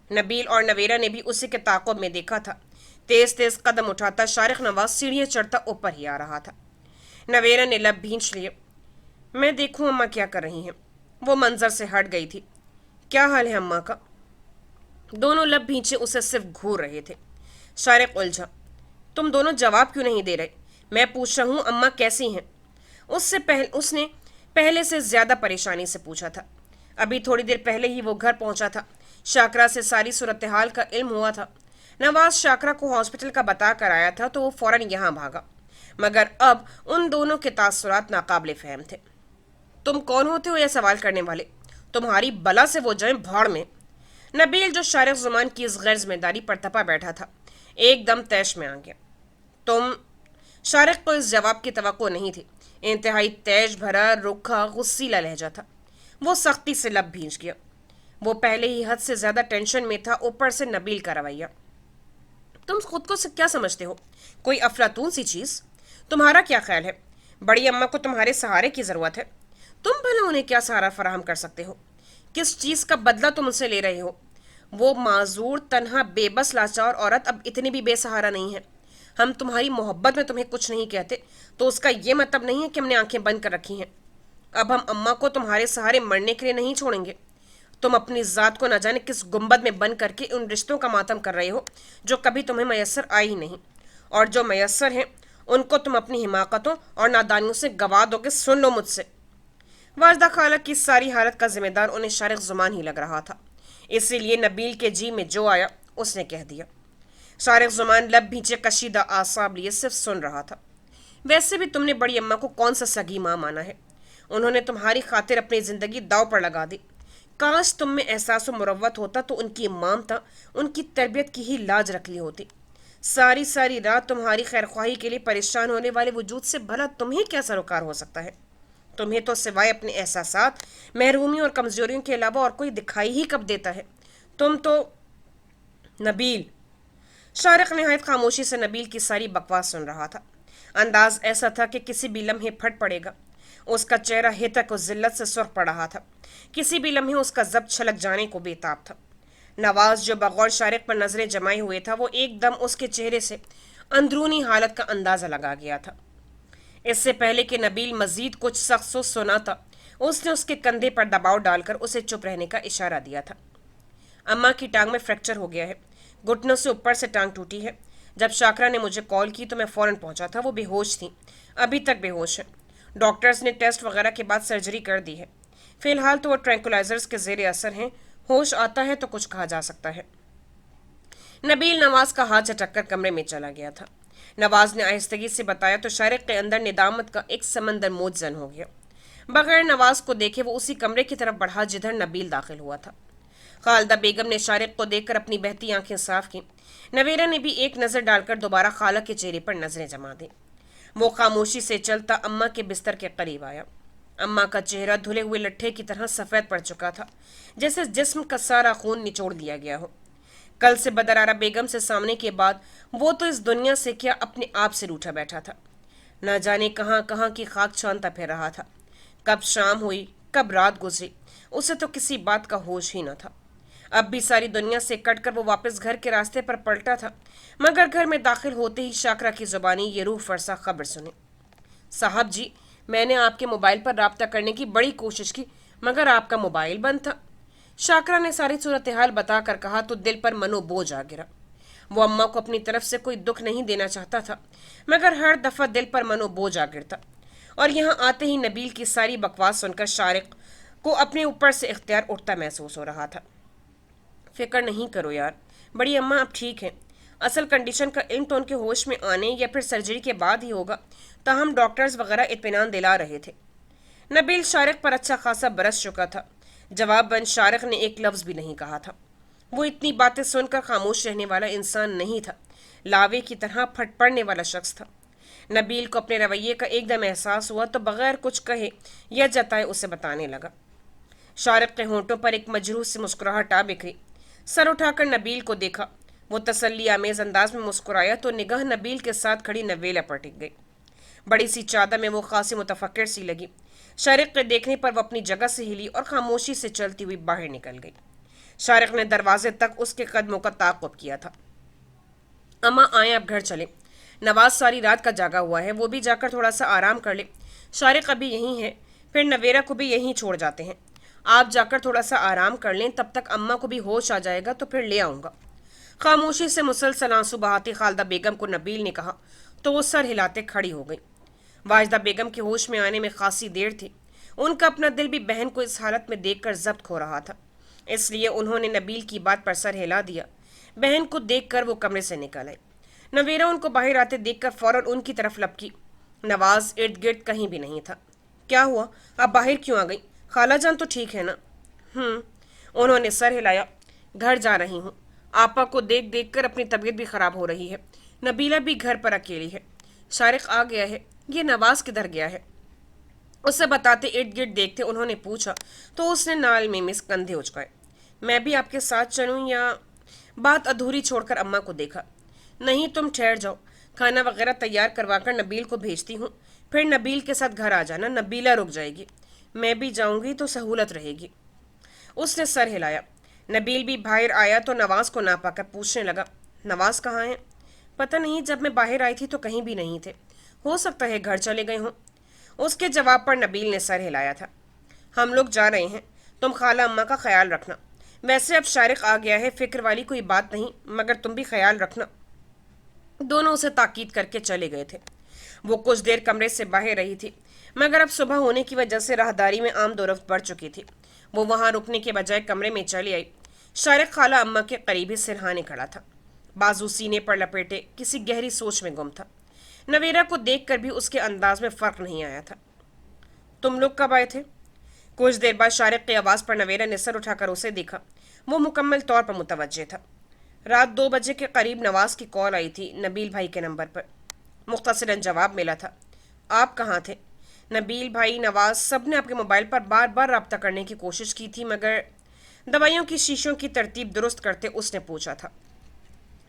नबील और नवेरा ने भी उसी के ताक़ुब में देखा था। तेज तेज कदम उठाता शारिक नवाज सीढ़ियाँ चढ़ता ऊपर ही आ रहा था। नवेरा ने लब भींच लिए। मैं देखूं अम्मा क्या कर रही हैं। वो मंजर से हट गई थी। क्या हाल है अम्मा का? दोनों लब भींचे उसे सिर्फ घूर रहे थे। शारिक उलझा। तुम दोनों जवाब क्यों नहीं दे रहे? मैं पूछ रहा हूँ अम्मा कैसी हैं? उसने पहले से ज्यादा परेशानी से पूछा था। अभी थोड़ी देर पहले ही वो घर पहुंचा था। शाकरा से सारी सूरत हाल का इल्म हुआ था। नवाज शाकरा को हॉस्पिटल का बता कर आया था तो वो फौरन यहाँ भागा, मगर अब उन दोनों के तासुरात नाकाबिले फहम थे। तुम कौन होते हो यह सवाल करने वाले? तुम्हारी बला से वो जाए भाड़ में। नबील जो शारिक जुमान की इस गैर जिम्मेदारी पर तपा बैठा था, एकदम तैश में आ गया। तुम? शारिक को इस जवाब की तवक्को नहीं थी। इंतहाई तेज भरा रुखा गुस्सीला लहजा था। वो सख्ती से लब भींच गया। वो पहले ही हद से ज्यादा टेंशन में था, ऊपर से नबील का रवैया। तुम खुद को क्या समझते हो, कोई अफलातून सी चीज? तुम्हारा क्या ख्याल है बड़ी अम्मा को तुम्हारे सहारे की जरूरत है? तुम भला उन्हें क्या सहारा फराहम कर सकते हो? किस चीज का बदला तुम उनसे ले रहे हो? वो माजूर तन्हा बेबस लाचार औरत अब इतनी भी बेसहारा नहीं है। हम तुम्हारी मोहब्बत में तुम्हें कुछ नहीं कहते तो उसका ये मतलब नहीं है कि हमने आंखें बंद कर रखी हैं। अब हम अम्मा को तुम्हारे सहारे मरने के लिए नहीं छोड़ेंगे। तुम अपनी जात को न जाने किस गुंबद में बंद करके उन रिश्तों का मातम कर रहे हो जो कभी तुम्हें मैसर आई ही नहीं, और जो मैसर हैं उनको तुम अपनी हिमाकतों और नादानियों से गवा दोगे। सुन लो मुझसे। वाजदा खाला की सारी हालत का जिम्मेदार उन्हें शारिक जुमान ही लग रहा था, इसीलिए नबील के जी में जो आया उसने कह दिया। शारिक जुमान लब भींचे कशीदा आसाब लिए सिर्फ सुन रहा था। वैसे भी तुमने बड़ी अम्मा को कौन सा सगी माँ माना है? उन्होंने तुम्हारी खातिर अपनी जिंदगी दाव पर लगा दी। काश तुम में एहसास मुरव्वत होता तो उनकी ममता, उनकी तरबियत की ही लाज रख ली होती। सारी सारी रात तुम्हारी खैरख्वाही के लिए परेशान होने वाले वजूद से भला तुम्हें क्या सरोकार हो सकता है? तुम्हें तो सिवाय अपने एहसासात, महरूमी और कमजोरियों के अलावा और कोई दिखाई ही कब देता है? तुम तो नबील। शारिक नहायत खामोशी से नबील की सारी बकवास सुन रहा था। अंदाज ऐसा था कि किसी भी लम्हे फट पड़ेगा। उसका चेहरा हितक और जिल्लत से सुर्ख पड़ रहा था। किसी भी लम्हे उसका जब्त छलक जाने को बेताब था। नवाज जो बगौर शारिक पर नजरें जमाए हुए था, वो एकदम उसके चेहरे से अंदरूनी हालत का अंदाजा लगा गया था। इससे पहले कि नबील मजीद कुछ सख्त सुनाता, उसने उसके कंधे पर दबाव डालकर उसे चुप रहने का इशारा दिया था। अम्मा की टांग में फ्रैक्चर हो गया है, घुटनों से ऊपर से टांग टूटी है। जब शाकरा ने मुझे कॉल की तो मैं फौरन पहुंचा था। वो बेहोश थी, अभी तक बेहोश है। डॉक्टर्स ने टेस्ट वगैरह के बाद सर्जरी कर दी है। फिलहाल तो वो ट्रैंकुलाइजर्स के जेर असर हैं। होश आता है तो कुछ कहा जा सकता है। नबील नवाज का हाथ झटक कर कमरे में चला गया था। नवाज ने आहिस्तगी से बताया तो शारिक के अंदर निदामत का एक समंदर मोजन हो गया। बगैर नवाज को देखे वो उसी कमरे की तरफ बढ़ा जिधर नबील दाखिल हुआ था। खालदा बेगम ने शारिक को देखकर अपनी बहती आंखें साफ की। नवेरा ने भी एक नज़र डालकर दोबारा खाला के चेहरे पर नजरें जमा दी। वो खामोशी से चलता अम्मा के बिस्तर के करीब आया। अम्मा का चेहरा धुले हुए लट्ठे की तरह सफ़ेद पड़ चुका था, जैसे जिस्म का सारा खून निचोड़ दिया गया हो। कल से बदरारा बेगम से सामने के बाद वो तो इस दुनिया से क्या अपने आप से रूठा बैठा था। न जाने कहाँ कहाँ की खाक छानता फिर रहा था। कब शाम हुई, कब रात गुजरी, उसे तो किसी बात का होश ही न था। अब भी सारी दुनिया से कटकर वो वापस घर के रास्ते पर पलटा था, मगर घर में दाखिल होते ही शाकरा की जुबानी ये रूह फरसा खबर सुनी। साहब जी, मैंने आपके मोबाइल पर राब्ता करने की बड़ी कोशिश की, मगर आपका मोबाइल बंद था। शाकरा ने सारी सूरत हाल बताकर कहा तो दिल पर मनो बोझ आ गिरा। वो अम्मा को अपनी तरफ से कोई दुख नहीं देना चाहता था, मगर हर दफा दिल पर मनो बोझ आ गिरता। और यहाँ आते ही नबील की सारी बकवास सुनकर शारिक को अपने ऊपर से इख्तियार उठता महसूस हो रहा था। फिक्र नहीं करो यार, बड़ी अम्मा अब ठीक है। असल कंडीशन का इल्म तो उनके होश में आने या फिर सर्जरी के बाद ही होगा, ताहम डॉक्टर्स वगैरह इत्मीनान दिला रहे थे। नबील शारिक पर अच्छा खासा बरस चुका था। जवाब बन शारिक ने एक लफ्ज़ भी नहीं कहा था। वो इतनी बातें सुनकर खामोश रहने वाला इंसान नहीं था, लावे की तरह फट पड़ने वाला शख्स था। नबील को अपने रवैये का एकदम एहसास हुआ तो बगैर कुछ कहे या जताए उसे बताने लगा। शारिक के होंठों पर एक मजरूह से मुस्कुराहट आ बिखरी। सर उठाकर नबील को देखा। वो तसल्ली आमेज अंदाज में मुस्कुराया तो निगाह नबील के साथ खड़ी नवेला पर टिक गई। बड़ी सी चादर में वो खासी मुतफक्किर सी लगी। शारिक के देखने पर वो अपनी जगह से हिली और खामोशी से चलती हुई बाहर निकल गई। शारिक ने दरवाजे तक उसके कदमों का ताक़ुब किया था। अम्मा आए, अब घर चले। नवाज सारी रात का जागा हुआ है, वो भी जाकर थोड़ा सा आराम कर ले। शारिक अभी यहीं है, फिर नवेरा को भी यहीं छोड़ जाते हैं। आप जाकर थोड़ा सा आराम कर लें, तब तक अम्मा को भी होश आ जाएगा तो फिर ले आऊँगा। खामोशी से मुसलसल आंसू बहाती खालदा बेगम को नबील ने कहा तो वो सर हिलाते खड़ी हो गई। वाजदा बेगम के होश में आने में खासी देर थी। उनका अपना दिल भी बहन को इस हालत में देखकर जब्त हो रहा था, इसलिए उन्होंने नबील की बात पर सर हिला दिया। बहन को देखकर वो कमरे से निकल आई। नवेरा उनको बाहर आते देखकर फौरन उनकी तरफ लपकी। नवाज इर्द गिर्द कहीं भी नहीं था। क्या हुआ, आप बाहर क्यों आ गई? खाला जान तो ठीक है ना? उन्होंने सर हिलाया। घर जा रही हूँ। आपा को देख देख कर अपनी तबीयत भी खराब हो रही है। नबीला भी घर पर अकेली है। शारिक आ गया है, ये नवाज किधर गया है? उसे बताते इर्द गिर्द देखते उन्होंने पूछा तो उसने नाल में मिस कंधे उचकाए। मैं भी आपके साथ चलूं या? बात अधूरी छोड़कर अम्मा को देखा। नहीं, तुम ठहर जाओ, खाना वगैरह तैयार करवाकर नबील को भेजती हूँ, फिर नबील के साथ घर आ जाना। नबीला रुक जाएगी, मैं भी जाऊंगी तो सहूलत रहेगी। उसने सर हिलाया। नबील भी बाहर आया तो नवाज को ना पाकर पूछने लगा, नवाज कहाँ है? पता नहीं, जब मैं बाहर आई थी तो कहीं भी नहीं थे, हो सकता है घर चले गए हों। उसके जवाब पर नबील ने सर हिलाया था। हम लोग जा रहे हैं, तुम खाला अम्मा का ख्याल रखना। वैसे अब शारिक आ गया है, फिक्र वाली कोई बात नहीं, मगर तुम भी ख्याल रखना। दोनों उसे ताकीद करके चले गए थे। वो कुछ देर कमरे से बाहर रही थी, मगर अब सुबह होने की वजह से राहदारी में आम दोरफ्त बढ़ चुकी थी। वो वहां रुकने के बजाय कमरे में चली आई। शारिक खाला अम्मा के करीबी सिरहाने खड़ा था, बाजू सीने पर लपेटे किसी गहरी सोच में गुम था। नवेरा को देखकर भी उसके अंदाज में फर्क नहीं आया था। तुम लोग कब आए थे? कुछ देर बाद शारिक की आवाज़ पर नवेरा ने सर उठाकर उसे देखा। वो मुकम्मल तौर पर मुतवज्जे था। रात 2 बजे के करीब नवाज की कॉल आई थी नबील भाई के नंबर पर। मुख्तसरन जवाब मिला था। आप कहाँ थे? नबील भाई, नवाज, सब ने आपके मोबाइल पर बार बार रब्ता करने की कोशिश की थी, मगर दवाइयों की शीशों की तरतीब दुरुस्त करते उसने पूछा था।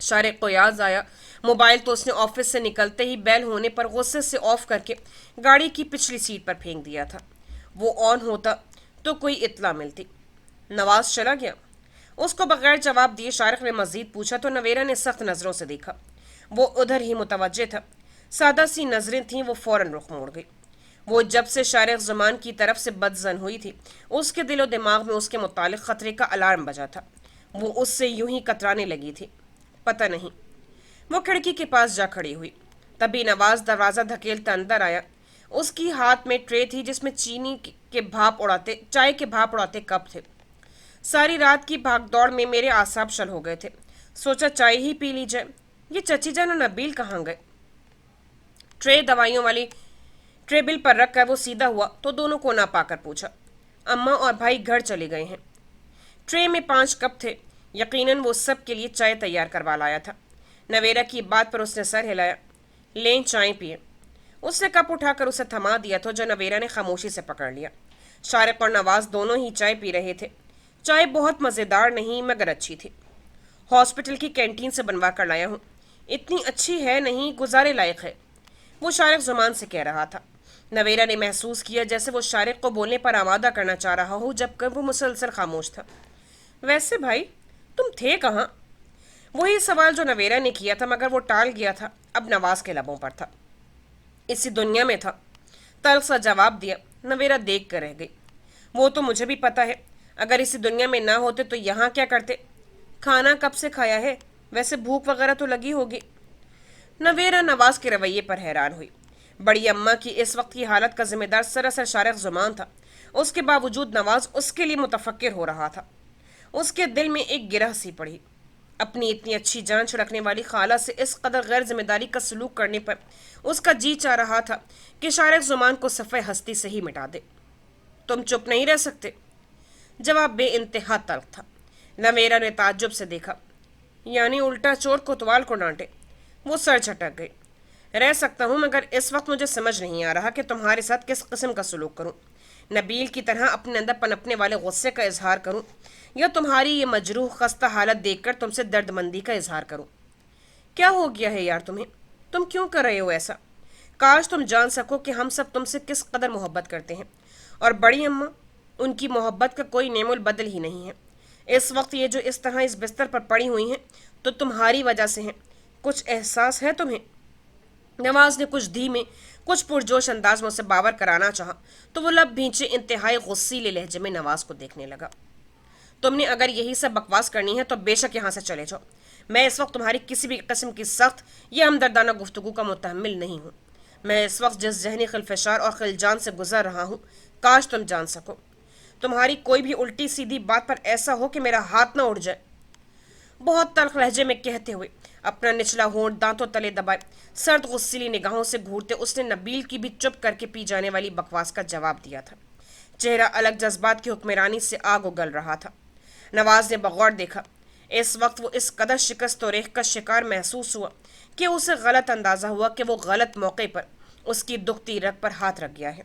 शारिक को याद आया मोबाइल तो उसने ऑफिस से निकलते ही बेल होने पर गुस्से से ऑफ करके गाड़ी की पिछली सीट पर फेंक दिया था। वो ऑन होता तो कोई इत्तला मिलती। नवाज चला गया। उसको बगैर जवाब दिए शारिक ने मजीद पूछा तो नवेरा ने सख्त नजरों से देखा। वो उधर ही मुतवज्जे था। सादा सी नजरें थीं, वो फौरन रुख मोड़ गई। वो जब से शारिक जुमान की तरफ से बदजन हुई थी उसके दिलो दिमाग में उसके मुतालिक खतरे का अलार्म बजा था। वो उससे यूं ही कतराने लगी थी। पता नहीं। वो खिड़की के पास जा खड़ी हुई। तभी नवाज दरवाज़ा धकेलता अंदर आया। उसकी हाथ में ट्रे थी जिसमें चीनी के भाप उड़ाते चाय के भाप उड़ाते कप थे। सारी रात की भागदौड़ में मेरे आसाब शल हो गए थे। सोचा चाय ही पी ली जाए। ये चची जान और नबील कहाँ गए? ट्रे दवाइयों वाली टेबल पर रख कर वो सीधा हुआ तो दोनों को ना पाकर पूछा, अम्मा और भाई घर चले गए हैं। ट्रे में 5 कप थे। यकीनन वो सब के लिए चाय तैयार करवा लाया था। नवेरा की बात पर उसने सर हिलाया। लें चाय पिए। उसने कप उठाकर उसे थमा दिया तो जो नवेरा ने खामोशी से पकड़ लिया। शारिक और नवाज दोनों ही चाय पी रहे थे। चाय बहुत मज़ेदार नहीं मगर अच्छी थी। हॉस्पिटल की कैंटीन से बनवा कर लाया हूँ। इतनी अच्छी है नहीं, गुजारे लायक है, वो शारिक जुमान से कह रहा था। नवेरा ने महसूस किया जैसे वो शारिक को बोलने पर आमादा करना चाह रहा हो जबकि वो मुसलसल खामोश था। वैसे भाई तुम थे कहाँ? वही सवाल जो नवेरा ने किया था मगर वो टाल गया था, अब नवाज के लबों पर था। इसी दुनिया में था, तल्ख सा जवाब दिया। नवेरा देख कर रह गई। वो तो मुझे भी पता है, अगर इसी दुनिया में ना होते तो यहाँ क्या करते? खाना कब से खाया है? वैसे भूख वगैरह तो लगी होगी। नवेरा नवाज के रवैये पर हैरान हुई। बड़ी अम्मा की इस वक्त की हालत का जिम्मेदार सरासर शारिक जुमान था। उसके बावजूद नवाज उसके लिए मुतफक्किर हो रहा था। उसके दिल में एक गिरह सी पड़ी। अपनी इतनी अच्छी जान छिड़कने वाली खाला से इस कदर गैर जिम्मेदारी का सलूक करने पर उसका जी चाह रहा था कि शारिक जुमान को सफ़े हस्ती से ही मिटा दे। तुम चुप नहीं रह सकते? जवाब बे इंतहा तल्ख था। नवेरा ने ताज्जुब से देखा। यानी उल्टा चोर कोतवाल को डांटे। वो सर झटक गई। रह सकता हूँ मगर इस वक्त मुझे समझ नहीं आ रहा कि तुम्हारे साथ किस किस्म का सलूक करूँ। नबील की तरह अपने अंदर पनपने वाले गुस्से का इजहार करूँ या तुम्हारी ये मजरूह खस्ता हालत देखकर तुमसे दर्दमंदी का इजहार करूँ। क्या हो गया है यार तुम्हें? तुम क्यों कर रहे हो ऐसा? काश तुम जान सको कि हम सब तुमसे किस कदर मोहब्बत करते हैं। और बड़ी अम्मा, उनकी मोहब्बत का कोई नेमुल बदल ही नहीं है। इस वक्त ये जो इस तरह इस बिस्तर पर पड़ी हुई हैं तो तुम्हारी वजह से हैं। कुछ एहसास है तुम्हें? नवाज ने कुछ धीमे कुछ पुरजोश अंदाज में उसे बावर कराना चाहा तो वो लब भींचे इंतहाई गुस्सीले लहजे में नवाज को देखने लगा। तुमने अगर यही सब बकवास करनी है तो बेशक यहाँ से चले जाओ। मैं इस वक्त तुम्हारी किसी भी किस्म की सख्त या हमदर्दाना गुफ्तगू का मुतहम्मिल नहीं हूँ। मैं इस वक्त जिस जहनी खिलफशार और खिलजान से गुजर रहा हूँ काश तुम जान सको। तुम्हारी कोई भी उल्टी सीधी बात पर ऐसा हो कि मेरा हाथ ना उड़ जाए। बहुत तल्ख लहजे में कहते हुए अपना निचला होंठ दांतों तले दबाए सर्द गुस्सीली निगाहों से घूरते उसने नबील की भी चुप करके पी जाने वाली बकवास का जवाब दिया था। चेहरा अलग जज्बात की हुक्मरानी से आग उगल रहा था। नवाज ने बगौर देखा। इस वक्त वो इस कदर शिकस्त और रेख का शिकार महसूस हुआ कि उसे गलत अंदाजा हुआ कि वो गलत मौके पर उसकी दुखती रग पर हाथ रख गया है।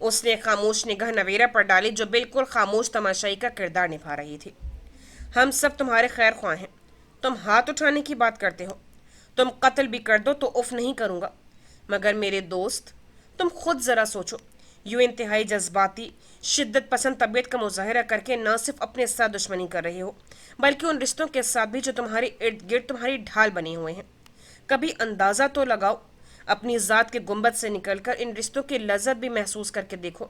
उसने खामोश निगाह नवेरा पर डाली जो बिल्कुल खामोश तमाशाई का किरदार निभा रही थी। हम सब तुम्हारे खैर ख्वाह हैं। तुम हाथ उठाने की बात करते हो। तुम कत्ल भी कर दो तो उफ नहीं करूँगा। मगर मेरे दोस्त, तुम खुद ज़रा सोचो। यूँ इंतहाई जज्बाती शिद्दत पसंद तबीयत का मुजाहरा करके न सिर्फ अपने साथ दुश्मनी कर रहे हो बल्कि उन रिश्तों के साथ भी जो तुम्हारे इर्द गिर्द तुम्हारी ढाल बने हुए हैं। कभी अंदाज़ा तो लगाओ। अपनी ज़ात के गुंबद से निकलकर इन रिश्तों की लज्जत भी महसूस करके देखो।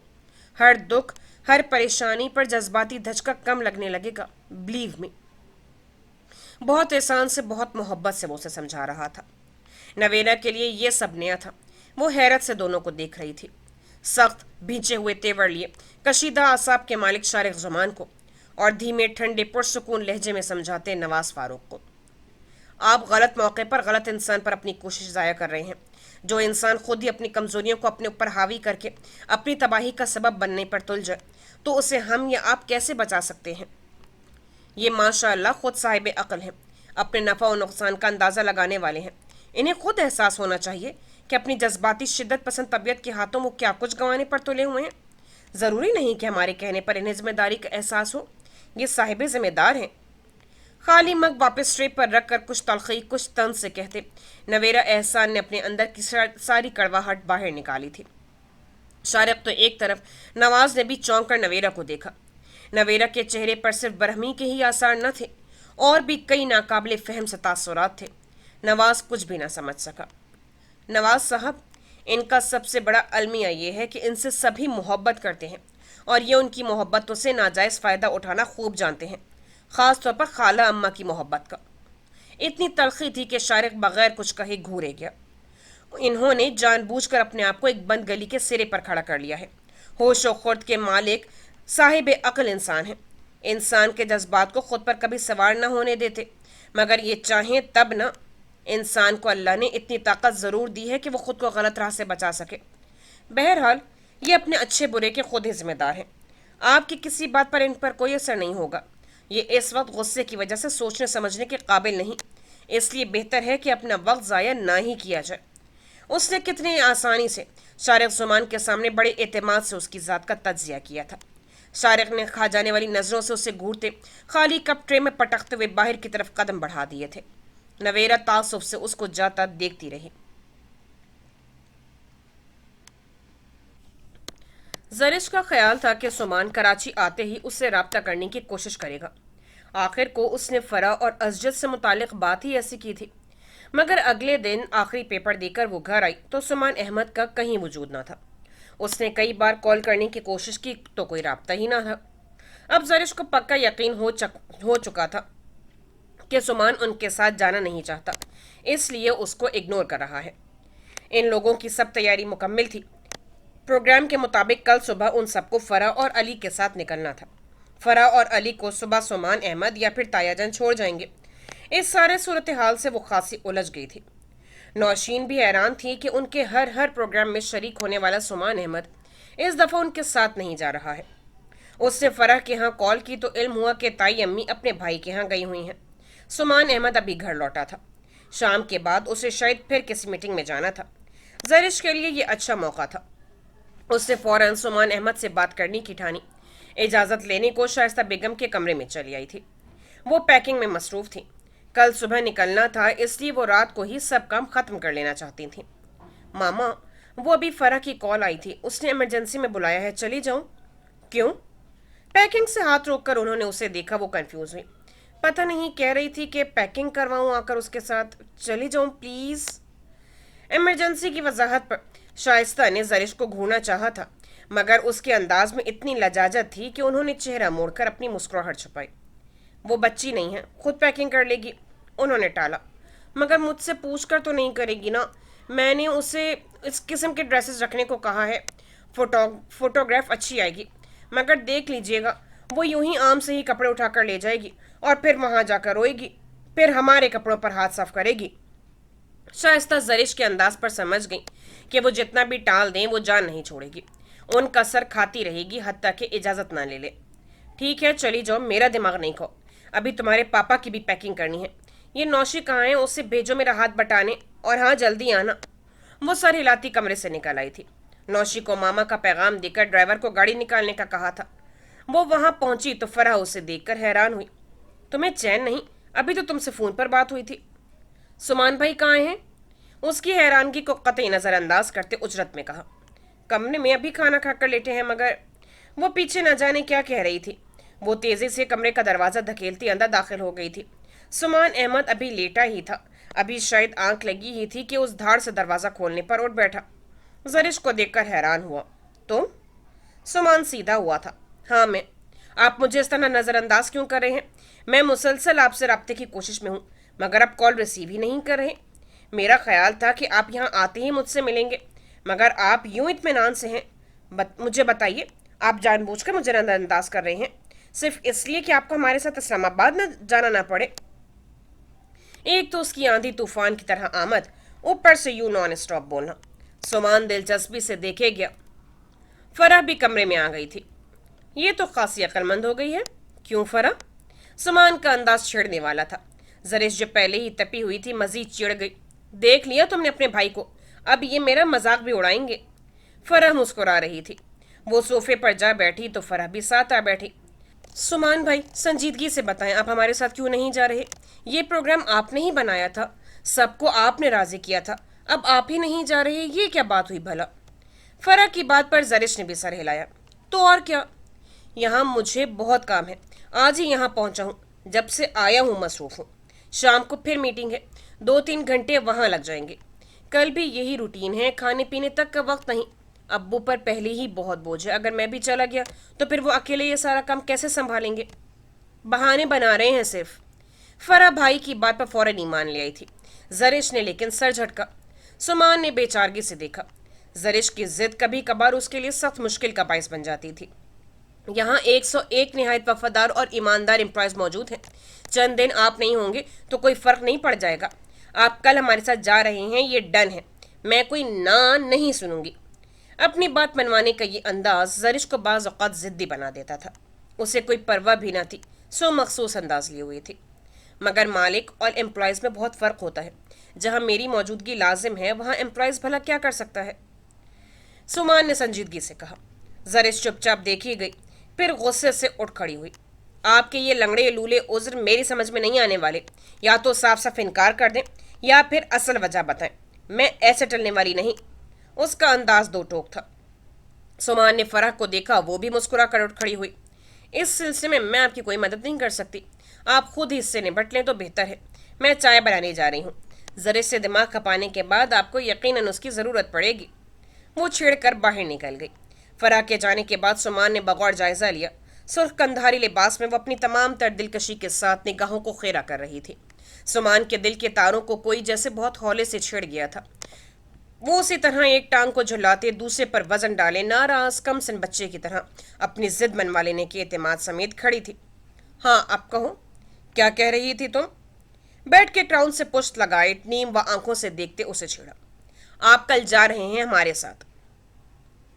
हर दुख हर परेशानी पर जज्बाती धचका कम लगने लगेगा। Believe me. बहुत एहसान से बहुत मोहब्बत से वो उसे समझा रहा था। नवेला के लिए ये सब नया था। वो हैरत से दोनों को देख रही थी। सख्त भींचे हुए तेवर लिए कशीदा आसाब के मालिक शारिक जुमान को और धीमे ठंडे पुरसुकून लहजे में समझाते नवाज फारूक को। आप गलत मौके पर गलत इंसान पर अपनी कोशिश ज़ाया कर रहे हैं। जो इंसान खुद ही अपनी कमज़ोरियों को अपने ऊपर हावी करके अपनी तबाही का सबब बनने पर तुल जाए तो उसे हम या आप कैसे बचा सकते हैं? ये माशाअल्लाह खुद साहिब अक्ल हैं। अपने नफ़ा और नुकसान का अंदाज़ा लगाने वाले हैं। इन्हें खुद एहसास होना चाहिए कि अपनी जज्बाती शिद्दत पसंद तबीयत के हाथों वो क्या कुछ गंवाने पर तुले हुए हैं। ज़रूरी नहीं कि हमारे कहने पर इन्हें जिम्मेदारी का एहसास हो। ये साहिब जिम्मेदार हैं। खाली मग वापस ट्रे पर रखकर कुछ तलखी कुछ तंज से कहते, नवेरा एहसान ने अपने अंदर की सारी कड़वाहट बाहर निकाली थी। शारिक तो एक तरफ, नवाज ने भी चौंक कर नवेरा को देखा। नवेरा के चेहरे पर सिर्फ बरहमी के ही आसार न थे, और भी कई नाकाबिले फहम से तासुरात थे। नवाज कुछ भी ना समझ सका। नवाज साहब, इनका सबसे बड़ा अलमिया ये है कि इनसे सभी मोहब्बत करते हैं, और ये उनकी मोहब्बतों से नाजायज़ फ़ायदा उठाना खूब जानते हैं, ख़ास तौर पर खाला अम्मा की मोहब्बत का। इतनी तलखी थी कि शारिक बगैर कुछ कहे घूरे गया। इन्होंने जानबूझकर अपने आप को एक बंद गली के सिरे पर खड़ा कर लिया है। होश व खुर्द के मालिक साहिब अक्ल इंसान है। इंसान के जज्बात को खुद पर कभी सवार न होने देते, मगर ये चाहें तब ना। इंसान को अल्लाह ने इतनी ताकत ज़रूर दी है कि वो खुद को गलत राह से बचा सके। बहरहाल, ये अपने अच्छे बुरे के खुद ही जिम्मेदार हैं। आपकी किसी बात पर इन पर कोई असर नहीं होगा। ये इस वक्त गुस्से की वजह से सोचने समझने के काबिल नहीं, इसलिए बेहतर है कि अपना वक्त ज़ाया ना ही किया जाए। उसने कितनी आसानी से शारिक जुमान के सामने बड़े एतमाद से उसकी ज़ात का तज्जिया किया था। शारिक ने खा जाने वाली नज़रों से उसे घूरते खाली कप ट्रे में पटकते हुए बाहर की तरफ कदम बढ़ा दिए थे। नवेरा तासुफ से उसको जाता देखती रही। जरिश का ख्याल था कि सुमान कराची आते ही उससे रब्ता करने की कोशिश करेगा। आखिर को उसने फरा और असजद से मुतालिक बात ही ऐसी की थी। मगर अगले दिन आखिरी पेपर देकर वो घर आई तो सुमान अहमद का कहीं वजूद ना था। उसने कई बार कॉल करने की कोशिश की तो कोई राब्ता ही ना था। अब जरिश को पक्का यकीन हो चुका था कि सुमान उनके साथ जाना नहीं चाहता, इसलिए उसको इग्नोर कर रहा है। इन लोगों की सब तैयारी मुकम्मल थी। प्रोग्राम के मुताबिक कल सुबह उन सबको फरा और अली के साथ निकलना था। फरा और अली को सुबह सुमान अहमद या फिर तायाजन छोड़ जाएंगे। इस सारे सूरत हाल से वो खासी उलझ गई थी। नौशीन भी हैरान थी कि उनके हर हर प्रोग्राम में शरीक होने वाला सुमान अहमद इस दफ़ा उनके साथ नहीं जा रहा है। उसने फराह के यहाँ कॉल की तो इल्म हुआ कि ताई अम्मी अपने भाई के यहाँ गई हुई हैं। सुमान अहमद अभी घर लौटा था। शाम के बाद उसे शायद फिर किसी मीटिंग में जाना था। जरिश के लिए यह अच्छा मौका था। उसने फौरन सुमान अहमद से बात करने की ठानी। इजाज़त लेने को शाइस्ता बेगम के कमरे में चली आई थी। वो पैकिंग में मसरूफ़ थी। कल सुबह निकलना था, इसलिए वो रात को ही सब काम ख़त्म कर लेना चाहती थी। मामा, वो अभी फरा की कॉल आई थी, उसने इमरजेंसी में बुलाया है, चली जाऊं? क्यों? पैकिंग से हाथ रोककर उन्होंने उसे देखा। वो कंफ्यूज हुई। पता नहीं, कह रही थी कि पैकिंग करवाऊं आकर उसके साथ। चली जाऊं प्लीज़? इमरजेंसी की वजाहत पर शाइस्ता ने जरिश को घूरना चाहा था, मगर उसके अंदाज में इतनी लजाजत थी कि उन्होंने चेहरा मोड़कर अपनी मुस्कुराहट छुपाई। वो बच्ची नहीं है, खुद पैकिंग कर लेगी। उन्होंने टाला। मगर मुझसे पूछकर तो नहीं करेगी ना? मैंने उसे इस किस्म के ड्रेसेस रखने को कहा है। फोटोग्राफ अच्छी आएगी, मगर देख लीजिएगा, वो यूं ही आम से ही कपड़े उठाकर ले जाएगी और फिर वहां जाकर रोएगी, फिर हमारे कपड़ों पर हाथ साफ करेगी। शाइस्ता जरिश के अंदाज पर समझ गई कि वो जितना भी टाल दें वो जान नहीं छोड़ेगी। उनका सर खाती रहेगी हत्ता कि इजाज़त ना ले ले। ठीक है, चली जाओ, मेरा दिमाग नहीं खाओ। अभी तुम्हारे पापा की भी पैकिंग करनी है। ये नौशी कहाँ है? उसे भेजो मेरा हाथ बटाने, और हाँ, जल्दी आना। वो सर हिलाती कमरे से निकल आई थी। नौशी को मामा का पैगाम देकर ड्राइवर को गाड़ी निकालने का कहा था। वो वहां पहुंची तो फराह उसे देखकर हैरान हुई। तुम्हें चैन नहीं? अभी तो तुमसे फ़ोन पर बात हुई थी। सुमान भाई कहाँ हैं? उसकी हैरानगी को कतई नज़रअंदाज करते उजरत में कहा। कमरे में अभी खाना खाकर लेटे हैं। मगर वो पीछे न जाने क्या कह रही थी। वो तेज़ी से कमरे का दरवाज़ा धकेलती अंदर दाखिल हो गई थी। सुमान अहमद अभी लेटा ही था। अभी शायद आंख लगी ही थी कि उस धाड़ से दरवाज़ा खोलने पर उठ बैठा। जरिश को देखकर हैरान हुआ। तुम? सुमान सीधा हुआ था। हाँ, मैं। आप मुझे इस तरह नज़रअंदाज क्यों कर रहे हैं? मैं मुसलसल आपसे रब्ते की कोशिश में हूँ, मगर आप कॉल रिसीव ही नहीं कर रहे। मेरा ख्याल था कि आप यहाँ आते ही मुझसे मिलेंगे, मगर आप यूं इत्मीनान से हैं। मुझे बताइए, आप जानबूझकर मुझे नज़रअंदाज कर रहे हैं सिर्फ इसलिए कि आपको हमारे साथ इस्लामाबाद न जाना ना पड़े? एक तो उसकी आंधी तूफान की तरह आमद, ऊपर से यूं नॉन स्टॉप बोलना। सुमान दिलचस्पी से देखे गया। फराह भी कमरे में आ गई थी। ये तो खासी अक्लमंद हो गई है। क्यों फराह? सुमान का अंदाज छिड़ने वाला था। जरिश जो पहले ही तपी हुई थी मजीद चिढ़ गई। देख लिया तुमने अपने भाई को, अब ये मेरा मजाक भी उड़ाएंगे। फराह मुस्कुरा रही थी। वो सोफे पर जा बैठी तो फराह भी साथ आ बैठी। सुमान भाई, संजीदगी से बताएं, आप हमारे साथ क्यों नहीं जा रहे? ये प्रोग्राम आपने ही बनाया था, सबको आपने राजी किया था, अब आप ही नहीं जा रहे, ये क्या बात हुई भला? फरा की बात पर जरिश ने भी सर हिलाया। तो और क्या, यहाँ मुझे बहुत काम है, आज ही यहाँ पहुँचा हूँ, जब से आया हूँ मसरूफ़ हूँ। शाम को फिर मीटिंग है, 2-3 घंटे वहाँ लग जाएंगे। कल भी यही रूटीन है, खाने पीने तक का वक्त नहीं। अब्बू पर पहले ही बहुत बोझ है, अगर मैं भी चला गया तो फिर वो अकेले ये सारा काम कैसे संभालेंगे? बहाने बना रहे हैं सिर्फ। फरा भाई की बात पर फौरन ईमान ले आई थी। जरिश ने लेकिन सर झटका। सुमान ने बेचारगी से देखा। जरिश की जिद कभी कभार उसके लिए सख्त मुश्किल का बायस बन जाती थी। यहाँ 101 निहायत वफादार और ईमानदार एम्प्लॉयज मौजूद हैं। चंद दिन आप नहीं होंगे तो कोई फर्क नहीं पड़ जाएगा। आप कल हमारे साथ जा रहे हैं, ये डन है। मैं कोई ना नहीं सुनूंगी। अपनी बात मनवाने का ये अंदाज जरिश को बाज़ औक़ात ज़िद्दी बना देता था। उसे कोई परवाह भी ना थी, सो मखसूस अंदाज लिए हुई थी। मगर मालिक और एम्प्लॉयज़ में बहुत फ़र्क होता है। जहाँ मेरी मौजूदगी लाजिम है, वहाँ एम्प्लॉयज़ भला क्या कर सकता है? सुमान ने संजीदगी से कहा। जरिश चुपचाप देखी गई, फिर गुस्से से उठ खड़ी हुई। आपके ये लंगड़े लूले उज़्र मेरी समझ में नहीं आने वाले। या तो साफ साफ इनकार कर दें या फिर असल वजह बताएं। मैं ऐसे टलने वाली नहीं। उसका अंदाज दो टोक था। सुमान ने फराह को देखा, वो भी मुस्कुरा कर उठ खड़ी हुई। इस सिलसिले में मैं आपकी कोई मदद नहीं कर सकती। आप खुद ही इससे निपट लें तो बेहतर है। मैं चाय बनाने जा रही हूँ। जरे से दिमाग खपाने के बाद आपको यकीनन उसकी ज़रूरत पड़ेगी। वो छेड़कर बाहर निकल गई। फराह के जाने के बाद सुमान ने बगौर जायजा लिया। सुर्ख कंधारी लिबास में वो अपनी तमाम तर दिलकशी के साथ निगाहों को खेरा कर रही थी। सुमान के दिल के तारों को कोई जैसे बहुत हौले से छेड़ गया था। वो उसी तरह एक टांग को झुलाते दूसरे पर वजन डाले नाराज कम सन बच्चे की तरह अपनी जिद मनवा लेने के एतमाद समेत खड़ी थी। हाँ, अब कहो, क्या कह रही थी तुम? बैठ के क्राउन से पुश्त लगाए नीम व आंखों से देखते उसे छेड़ा। आप कल जा रहे हैं हमारे साथ।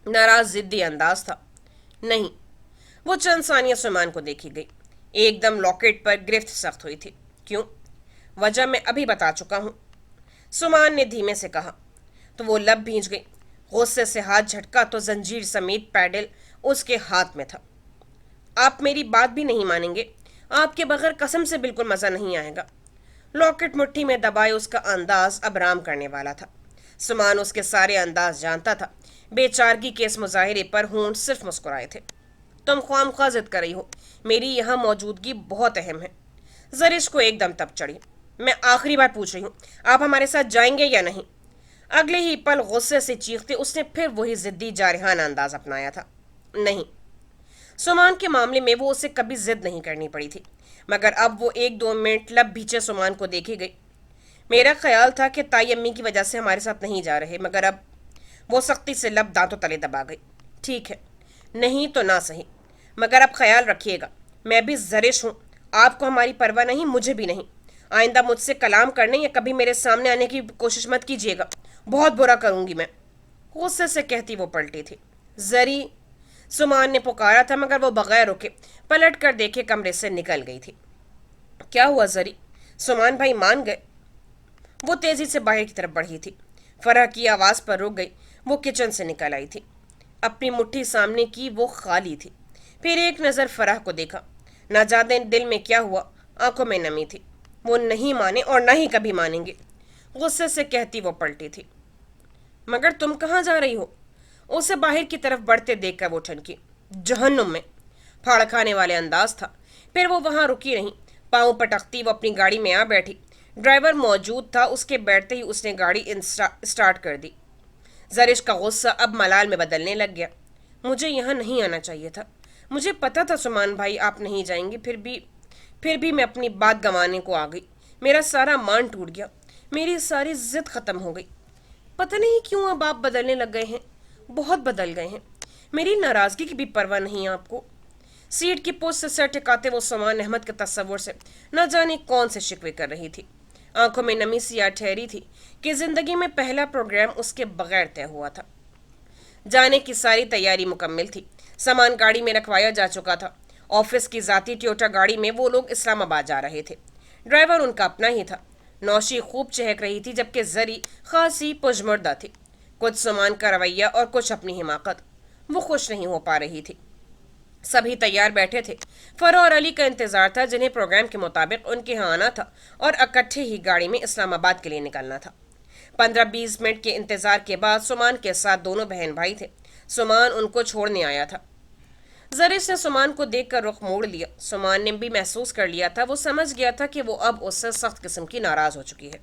नाराज जिद्दी अंदाज था। नहीं। वो चंद सानिया सुमान को देखी गई। एकदम लॉकेट पर गिरफ्त सख्त हुई थी। क्यों? वजह मैं अभी बता चुका हूँ, सुमान ने धीमे से कहा। तो वो लब भींच गई। गुस्से से हाथ झटका तो जंजीर समेत पैडल उसके हाथ में था। आप मेरी बात भी नहीं मानेंगे। आपके बगैर कसम से बिल्कुल मज़ा नहीं आएगा। लॉकेट मुट्ठी में दबाए उसका अंदाज अब राम करने वाला था। सुमान उसके सारे अंदाज जानता था। बेचारगी के इस मुजाहिरे पर होंठ सिर्फ मुस्कुराए थे। तुम ख्वामख्वाह जिद कर रही हो। मेरी यहाँ मौजूदगी बहुत अहम है। जरिश को एकदम तप चढ़ी। मैं आखिरी बार पूछ रही हूँ, आप हमारे साथ जाएंगे या नहीं? अगले ही पल गुस्से से चीखते उसने फिर वही जिद्दी जारहाना अंदाज अपनाया था। नहीं। सुमान के मामले में वो उसे कभी जिद नहीं करनी पड़ी थी, मगर अब वो 1-2 मिनट लब भीचे सुमान को देखी गई। मेरा ख्याल था कि ताई अम्मी की वजह से हमारे साथ नहीं जा रहे, मगर अब वो सख्ती से लब दांतों तले दबा गई। ठीक है, नहीं तो ना सही, मगर अब ख्याल रखिएगा, मैं भी जरिश हूँ। आपको हमारी परवाह नहीं, मुझे भी नहीं। आइंदा मुझसे कलाम करने या कभी मेरे सामने आने की कोशिश मत कीजिएगा, बहुत बुरा करूंगी मैं। गुस्से से कहती वो पलटी थी। जरी, सुमान ने पुकारा था, मगर वो बगैर रुके पलट कर देखे कमरे से निकल गई थी। क्या हुआ जरी? सुमान भाई मान गए? वो तेजी से बाहर की तरफ बढ़ी थी। फरह की आवाज़ पर रुक गई। वो किचन से निकल आई थी। अपनी मुट्ठी सामने की, वो खाली थी। फिर एक नज़र फराह को देखा। न जाने दिल में क्या हुआ, आंखों में नमी थी। वो नहीं माने और न ही कभी मानेंगे। गुस्से से कहती वो पलटी थी। मगर तुम कहाँ जा रही हो? उसे बाहर की तरफ बढ़ते देखकर वो ठनकी। जहन्नुम में, फाड़ खाने वाले अंदाज था। फिर वो वहाँ रुकी नहीं। पाँव पटकती वो अपनी गाड़ी में आ बैठी। ड्राइवर मौजूद था। उसके बैठते ही उसने गाड़ी स्टार्ट कर दी। जरिश का गुस्सा अब मलाल में बदलने लग गया। मुझे यहाँ नहीं आना चाहिए था। मुझे पता था सुमान भाई आप नहीं जाएंगे, फिर भी मैं अपनी बात गंवाने को आ गई। मेरा सारा मान टूट गया। मेरी सारी जिद ख़त्म हो गई। पता नहीं क्यों अब आप बदलने लग गए हैं, बहुत बदल गए हैं। मेरी नाराज़गी की भी परवाह नहीं है आपको। सीट की पोस्ट से सर टिकाते वो सुमान अहमद के तस्वुर से न जाने कौन से शिकवे कर रही थी। आंखों में नमी सी आ ठहरी थी कि जिंदगी में पहला प्रोग्राम उसके बगैर तय हुआ था। जाने की सारी तैयारी मुकम्मल थी। सामान गाड़ी में रखवाया जा चुका था। ऑफिस की जाती टोयोटा गाड़ी में वो लोग इस्लामाबाद जा रहे थे। ड्राइवर उनका अपना ही था। नौशी खूब चहक रही थी, जबकि जरी खासी पुजमुर्दा थी। कुछ सामान का रवैया और कुछ अपनी हिमाकत। वो खुश नहीं हो पा रही थी। सभी तैयार बैठे थे। फरा और अली का इंतजार था, जिन्हें प्रोग्राम के मुताबिक उनके यहाँ आना था और इकट्ठे ही गाड़ी में इस्लामाबाद के लिए निकलना था। 15-20 मिनट के इंतजार के बाद सुमान के साथ दोनों बहन भाई थे। सुमान उनको छोड़ने आया था। जरिस ने सुमान को देखकर रुख मोड़ लिया। सुमान ने भी महसूस कर लिया था, वो समझ गया था कि वो अब उससे सख्त किस्म की नाराज हो चुकी है।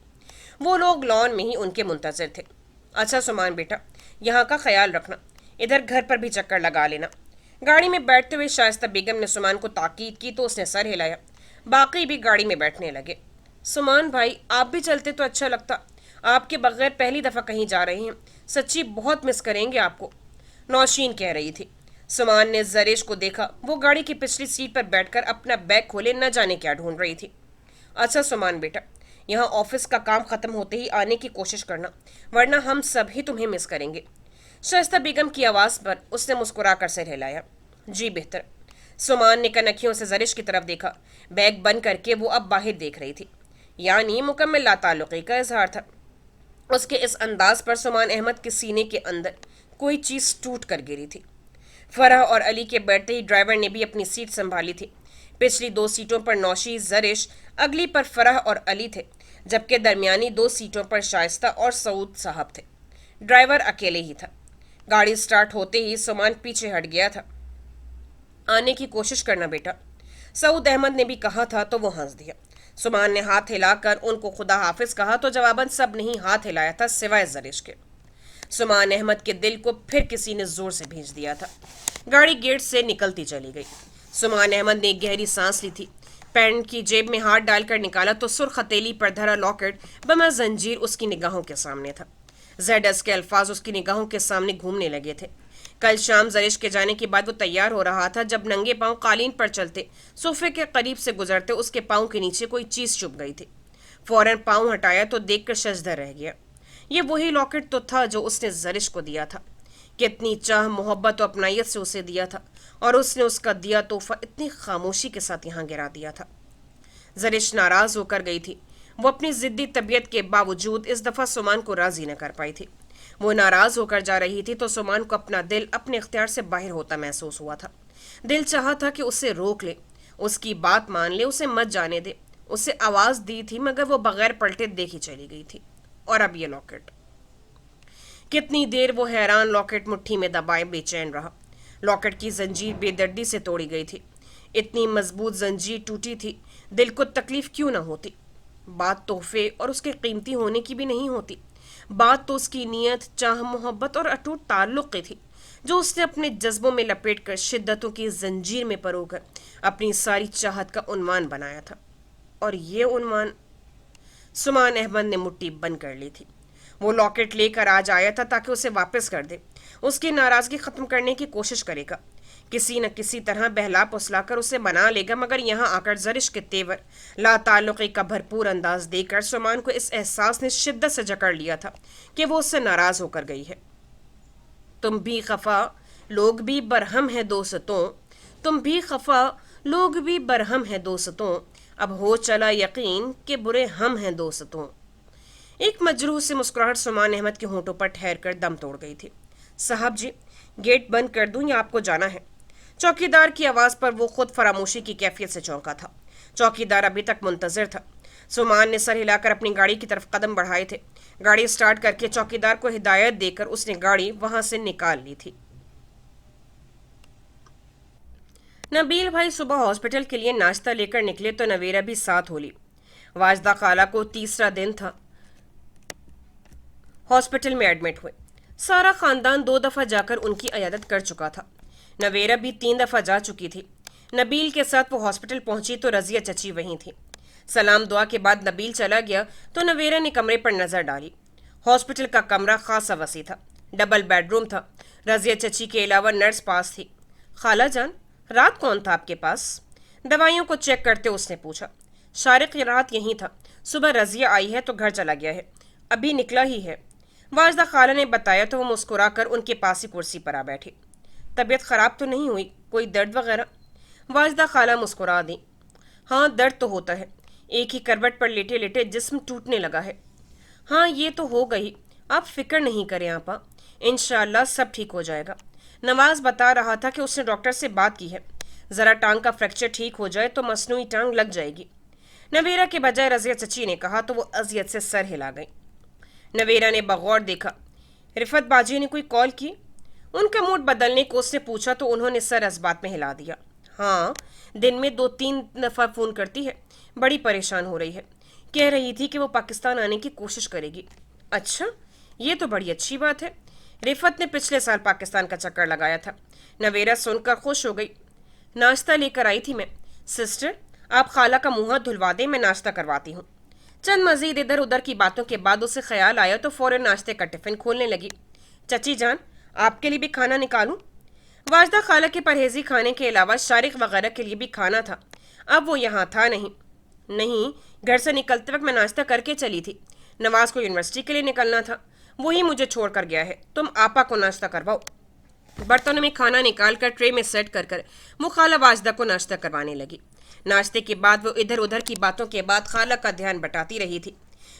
वो लोग लॉन में ही उनके मुंतजर थे। अच्छा सुमान बेटा, यहाँ का ख्याल रखना, इधर घर पर भी चक्कर लगा लेना। गाड़ी में बैठते हुए शाइस्ता बेगम ने सुमान को ताकीद की तो उसने सर हिलाया। बाकी भी गाड़ी में बैठने लगे। सुमान भाई, आप भी चलते तो अच्छा लगता। आपके बगैर पहली दफ़ा कहीं जा रहे हैं, सच्ची बहुत मिस करेंगे आपको, नौशीन कह रही थी। सुमान ने जरेश को देखा। वो गाड़ी की पिछली सीट पर बैठकर अपना बैग खोले न जाने क्या ढूंढ रही थी। अच्छा सुमान बेटा, यहाँ ऑफिस का काम खत्म होते ही आने की कोशिश करना, वरना हम सभी तुम्हें मिस करेंगे। शाइस्ता बेगम की आवाज़ पर उसने मुस्कुराकर सिर हिलाया। जी बेहतर। सुमान ने कनखियों से जरिश की तरफ देखा। बैग बंद करके वो अब बाहर देख रही थी, यानी मुकम्मल लाताल्लुक़ी का इजहार था। उसके इस अंदाज पर सुमान अहमद के सीने के अंदर कोई चीज़ टूट कर गिरी थी। फराह और अली के बैठते ही ड्राइवर ने भी अपनी सीट संभाली थी। पिछली 2 सीटों पर नौशी, जरिश, अगली पर फराह और अली थे, जबकि दरमियानी 2 सीटों पर शाइस्ता और सऊद साहब थे। ड्राइवर अकेले ही था। गाड़ी स्टार्ट होते ही सुमान पीछे हट गया था। आने की कोशिश करना बेटा, सऊद अहमद ने भी कहा था तो वो हंस दिया। सुमान ने हाथ हिलाकर उनको खुदा हाफिज कहा तो जवाबन सब ने ही हाथ हिलाया था सिवाय जरिश के। सुमान अहमद के दिल को फिर किसी ने जोर से भेज दिया था। गाड़ी गेट से निकलती चली गई। सुमान अहमद ने एक गहरी सांस ली थी। पैंट की जेब में हाथ डालकर निकाला तो सुर्ख हथेली पर धरा लॉकेट बमा जंजीर उसकी निगाहों के सामने था। जेडस के अल्फाज उसकी निगाहों के सामने घूमने लगे थे। कल शाम जरिश के जाने के बाद वो तैयार हो रहा था, जब नंगे पांव कालीन पर चलते सोफे के करीब से गुजरते उसके पांव के नीचे कोई चीज चुभ गई थी। फौरन पांव हटाया तो देखकर शजदा रह गया। ये वही लॉकेट तो था जो उसने जरिश को दिया था। कितनी चाह, मोहब्बत और अपनायत से उसे दिया था, और उसने उसका दिया तोहफा इतनी खामोशी के साथ यहाँ गिरा दिया था। जरिश नाराज होकर गई थी। वो अपनी जिद्दी तबीयत के बावजूद इस दफ़ा सुमान को राजी न कर पाई थी। वो नाराज होकर जा रही थी तो सुमान को अपना दिल अपने इख्तियार से बाहर होता महसूस हुआ था। दिल चाहा था कि उसे रोक ले, उसकी बात मान ले, उसे मत जाने दे। उसे आवाज़ दी थी मगर वो बगैर पलटे देखी चली गई थी। और अब ये लॉकेट। कितनी देर वो हैरान लॉकेट मुट्ठी में दबाए बेचैन रहा। लॉकेट की जंजीर बेदर्दी से तोड़ी गई थी। इतनी मजबूत जंजीर टूटी थी, दिल को तकलीफ क्यों न होती। बात तोहफे और उसके कीमती होने की भी नहीं होती। बात तो उसकी नीयत, चाह, मोहब्बत और अटूट ताल्लुक़ की थी, जो उसने अपने जज्बों में लपेट कर शिद्दतों की जंजीर में परोकर अपनी सारी चाहत का उन्वान बनाया था। और ये उन्वान सुमान अहमद ने मुट्ठी बंद कर ली थी। वो लॉकेट लेकर आज आया था ताकि उसे वापस कर दे, उसकी नाराज़गी ख़त्म करने की कोशिश करेगा, किसी न किसी तरह बहला फुसला कर उसे बना लेगा। मगर यहाँ आकर जरिश के तेवर, लाताल्लुक़ी का भरपूर अंदाज देकर सुमान को इस एहसास ने शिद्दत से जकड़ लिया था कि वो उससे नाराज़ होकर गई है। तुम भी खफा, लोग भी बरहम है दोस्तों, तुम भी खफा, लोग भी बरहम है दोस्तों, अब हो चला यकीन कि बुरे हम हैं दोस्तों। एक मजरूह से मुस्कुराहट सुमान अहमद के होंठों पर ठहर कर दम तोड़ गई थी। साहब जी, गेट बंद कर दूं या आपको जाना है? चौकीदार की आवाज़ पर वो खुद फरामोशी की कैफियत से चौंका था। चौकीदार अभी तक मुंतजिर था। सुमान ने सर हिलाकर अपनी गाड़ी की तरफ कदम बढ़ाए थे। गाड़ी स्टार्ट करके चौकीदार को हिदायत देकर उसने गाड़ी वहां से निकाल ली थी। नबील भाई सुबह हॉस्पिटल के लिए नाश्ता लेकर निकले तो नवेरा भी साथ हो ली। वाजदा खाला को तीसरा दिन था, हॉस्पिटल में एडमिट हुए। सारा खानदान 2 दफ़ा जाकर उनकी अयादत कर चुका था। नवेरा भी 3 दफ़ा जा चुकी थी। नबील के साथ वो हॉस्पिटल पहुंची तो रजिया चची वहीं थी। सलाम दुआ के बाद नबील चला गया तो नवेरा ने कमरे पर नज़र डाली। हॉस्पिटल का कमरा खासा वसी था, डबल बेडरूम था। रजिया चची के अलावा नर्स पास थी। खाला जान, रात कौन था आपके पास? दवाइयों को चेक करते उसने पूछा। शारिक रात यहीं था, सुबह रजिया आई है तो घर चला गया है, अभी निकला ही है। वाजदा खाला ने बताया तो वो मुस्कुरा कर उनके पास ही कुर्सी पर आ बैठी। तबीयत ख़राब तो नहीं हुई, कोई दर्द वगैरह? वाजदा खाला मुस्कुरा दी। हाँ, दर्द तो होता है, एक ही करवट पर लेटे लेटे जिस्म टूटने लगा है। हाँ, ये तो हो गई, आप फिक्र नहीं करें आपा, इंशाअल्लाह सब ठीक हो जाएगा। नवाज बता रहा था कि उसने डॉक्टर से बात की है, जरा टांग का फ्रैक्चर ठीक हो जाए तो मसनूई टांग लग जाएगी। नवेरा के बजाय रजिया चची ने कहा तो वो अजियत से सर हिला गई। नवेरा ने बगौर देखा। रिफत बाजी ने कोई कॉल की? उनका मूड बदलने को उसने पूछा तो उन्होंने सर इस बात में हिला दिया। हाँ, दिन में 2-3 दफ़ा फ़ोन करती है, बड़ी परेशान हो रही है, कह रही थी कि वो पाकिस्तान आने की कोशिश करेगी। अच्छा, ये तो बड़ी अच्छी बात है। रिफत ने पिछले साल पाकिस्तान का चक्कर लगाया था। नवेरा सुनकर खुश हो गई। नाश्ता लेकर आई थी मैं। सिस्टर, आप खाला का मुंह हाथ धुलवा दें, मैं नाश्ता करवाती हूँ। चंद मजीद इधर उधर की बातों के बाद उसे ख्याल आया तो फौरन नाश्ते का टिफिन खोलने लगी। चची जान, आपके लिए भी खाना निकालूं? वाजदा खाला के परहेजी खाने के अलावा शारिक वगैरह के लिए भी खाना था। अब वो यहाँ था नहीं। नहीं, घर से निकलते वक्त मैं नाश्ता करके चली थी। नवाज को यूनिवर्सिटी के लिए निकलना था, वही मुझे छोड़ कर गया है। तुम आपा को नाश्ता करवाओ। बर्तनों में खाना निकाल कर ट्रे में सेट कर कर वो खाला वाजदा को नाश्ता करवाने लगी। नाश्ते के बाद वो इधर उधर की बातों के बाद खाला का ध्यान बटाती रही थी।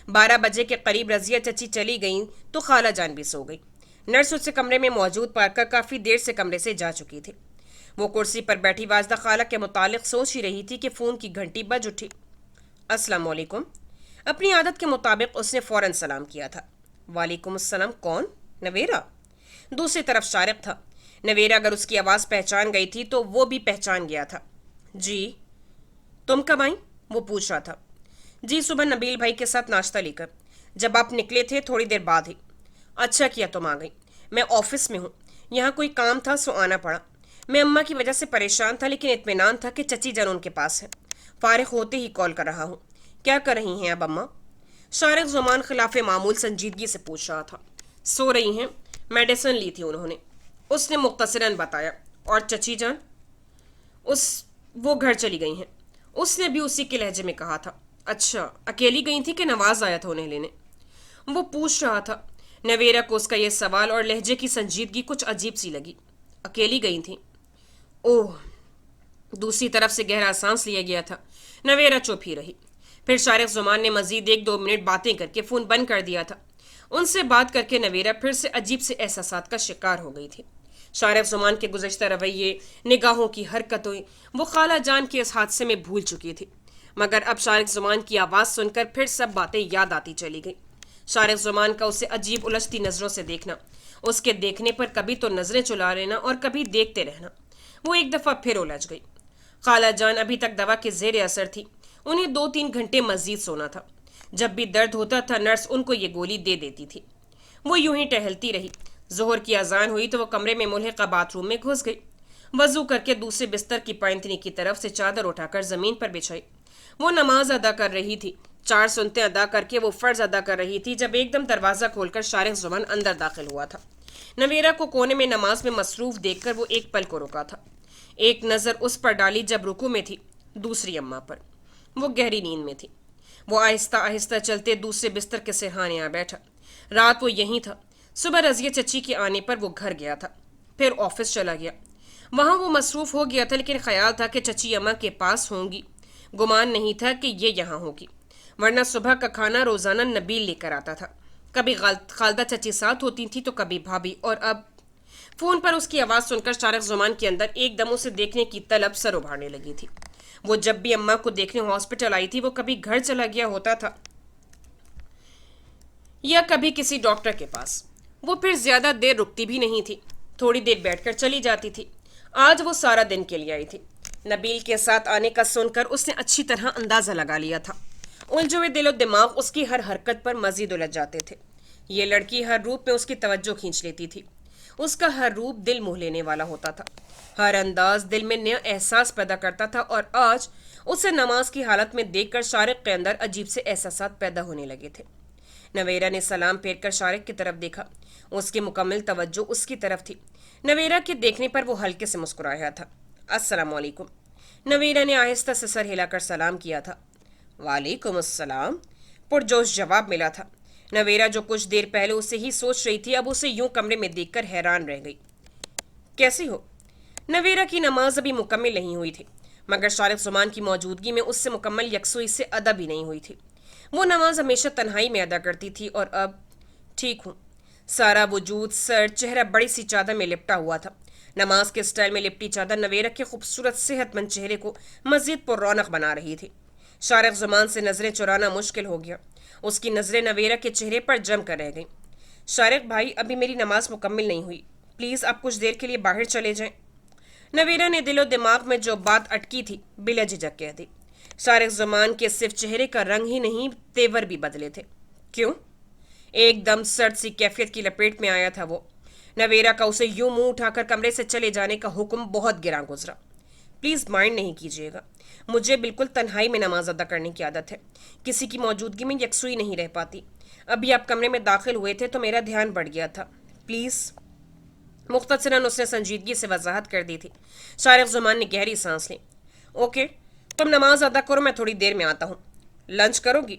12 बजे के करीब रजिया चची चली गई तो खाला जान भी सो गई। नर्स उसे कमरे में मौजूद पाकर काफ़ी देर से कमरे से जा चुकी थी। वो कुर्सी पर बैठी वाजदा खाला के मुतालिक सोच ही रही थी कि फ़ोन की घंटी बज उठी। अस्सलाम वालेकुम। अपनी आदत के मुताबिक उसने फ़ौरन सलाम किया था। वालेकुम अस्सलाम। कौन? नवेरा। दूसरी तरफ शारिक था। नवेरा अगर उसकी आवाज़ पहचान गई थी तो वो भी पहचान गया था। जी। तुम कब आई? वो पूछ रहा था। जी, सुबह नबील भाई के साथ नाश्ता लेकर, जब आप निकले थे थोड़ी देर बाद ही। अच्छा किया तुम आ गई। मैं ऑफिस में हूँ, यहाँ कोई काम था सो आना पड़ा। मैं अम्मा की वजह से परेशान था लेकिन इत्मीनान था कि चची जान उनके पास है। फारिग होते ही कॉल कर रहा हूँ। क्या कर रही हैं अब अम्मा? शारिक जुमान खिलाफ मामूल संजीदगी से पूछ रहा था। सो रही हैं, मेडिसिन ली थी उन्होंने, उसने मुख्तसरन बताया। और चची जान? वो घर चली गई हैं, उसने भी उसी के लहजे में कहा था। अच्छा, अकेली गई थी कि नवाज आया था उन्हें लेने? वो पूछ रहा था। नवेरा को उसका यह सवाल और लहजे की संजीदगी कुछ अजीब सी लगी। अकेली गई थी? ओह। दूसरी तरफ से गहरा सांस लिया गया था। नवेरा चुप ही रही। फिर शारिक जुमान ने मजीद 1-2 मिनट बातें करके फ़ोन बंद कर दिया था। उनसे बात करके नवेरा फिर से अजीब से एहसासात का शिकार हो गई थी। शारिक जुमान के गुज़श्ता रवैये, निगाहों की हरकतें वो खाला जान के इस हादसे में भूल चुकी थी, मगर अब शारिक जुमान की आवाज़ सुनकर फिर सब बातें याद आती चली गई। शारिक जुमान का उसे अजीब उलझती नज़रों से देखना, उसके देखने पर कभी तो नज़रें चुला लेना और कभी देखते रहना। वो एक दफ़ा फिर उलझ गई। खाला जान अभी तक दवा के ज़ेर असर थी, उन्हें 2-3 घंटे मज़ीद सोना था। जब भी दर्द होता था नर्स उनको ये गोली दे देती थी। वो यूं ही टहलती रही। जोहर की अजान हुई तो वो कमरे में मुल्हिका बाथरूम में घुस गई। वजू करके दूसरे बिस्तर की पैंतनी की तरफ से चादर उठाकर ज़मीन पर बिछाई। वो नमाज अदा कर रही थी। 4 सुन्नतें अदा करके वो फ़र्ज अदा कर रही थी जब एकदम दरवाज़ा खोलकर शारिक जुमान अंदर दाखिल हुआ था। नवेरा को कोने में नमाज में मसरूफ़ देखकर वो एक पल को रुका था। एक नज़र उस पर डाली जब रुकू में थी, दूसरी अम्मा पर। वो गहरी नींद में थी। वो आहिस्ता आहिस्ता चलते दूसरे बिस्तर के सिरहाने आ बैठा। रात वो यहीं था। सुबह रजिया चची के आने पर वो घर गया था, फिर ऑफिस चला गया। वहाँ वो मसरूफ़ हो गया था लेकिन ख्याल था कि चची अम्मा के पास होंगी। गुमान नहीं था कि ये यहाँ होगी, वरना सुबह का खाना रोज़ाना नबील लेकर आता था। कभी खालदा चची साथ होती थी तो कभी भाभी, और अब फ़ोन पर उसकी आवाज़ सुनकर शारिक जुमान के अंदर एकदम उसे देखने की तलब सर उभारने लगी थी। वो जब भी अम्मा को देखने हॉस्पिटल आई थी वो कभी घर चला गया होता था या कभी किसी डॉक्टर के पास। वो फिर ज़्यादा देर रुकती भी नहीं थी, थोड़ी देर बैठकर चली जाती थी। आज वो सारा दिन के लिए आई थी। नबील के साथ आने का सुनकर उसने अच्छी तरह अंदाज़ा लगा लिया था। उलझे हुए दिलो दिमाग उसकी हर हरकत पर मज़ीद उलझ जाते थे। ये लड़की हर रूप में उसकी तवज्जो खींच लेती थी। उसका हर रूप दिल मोह लेने वाला होता था। हर अंदाज दिल में नया एहसास पैदा करता था और आज उसे नमाज की हालत में देखकर शारिक के अंदर अजीब से एहसासात पैदा होने लगे थे। नवेरा ने सलाम फेरकर शारिक की तरफ देखा। उसकी मुकम्मल तवज्जो उसकी तरफ थी। नवेरा के देखने पर वो हल्के से मुस्कुराया था। अस्सलाम वालेकुम। नवेरा ने आहिस्ता से सर हिलाकर सलाम किया था। वालेकुम अस्सलाम, पुरजोश जवाब मिला था। नवेरा जो कुछ देर पहले उसे ही सोच रही थी अब उसे यूं कमरे में देखकर हैरान रह गई। कैसी हो? नवेरा की नमाज अभी मुकम्मल नहीं हुई थी, मगर शारिक जुमान की मौजूदगी में उससे मुकम्मल यकसुई से अदा भी नहीं हुई थी। वो नमाज हमेशा तन्हाई में अदा करती थी और अब ठीक हूँ। सारा वजूद, सर, चेहरा बड़ी सी चादर में लिपटा हुआ था। नमाज के स्टाइल में लिपटी चादर नवेरा के खूबसूरत सेहतमंद चेहरे को मजीद पुररौनक बना रही थी। शारिक ज़ुमान से नज़रें चुराना मुश्किल हो गया। उसकी नज़रें नवेरा के चेहरे पर जम कर रह गईं। शारिक भाई, अभी मेरी नमाज मुकम्मल नहीं हुई, प्लीज़ आप कुछ देर के लिए बाहर चले जाएं। नवेरा ने दिलो दिमाग में जो बात अटकी थी बिला झिझक कह दी। शारिक ज़ुमान के सिर्फ चेहरे का रंग ही नहीं, तेवर भी बदले थे। क्यों? एकदम सर्द सी कैफियत की लपेट में आया था वो। नवेरा का उसे यूं मुंह उठाकर कमरे से चले जाने का हुक्म बहुत गिरा गुजरा। प्लीज़ माइंड नहीं कीजिएगा, मुझे बिल्कुल तन्हाई में नमाज अदा करने की आदत है। किसी की मौजूदगी में यकसुई नहीं रह पाती। अभी आप कमरे में दाखिल हुए थे तो मेरा ध्यान बढ़ गया था। प्लीज़। मुख्तसरन उसने संजीदगी से वजाहत कर दी थी। शारिक ज़ुमान ने गहरी सांस ली। ओके, तुम नमाज अदा करो, मैं थोड़ी देर में आता हूँ। लंच करोगी?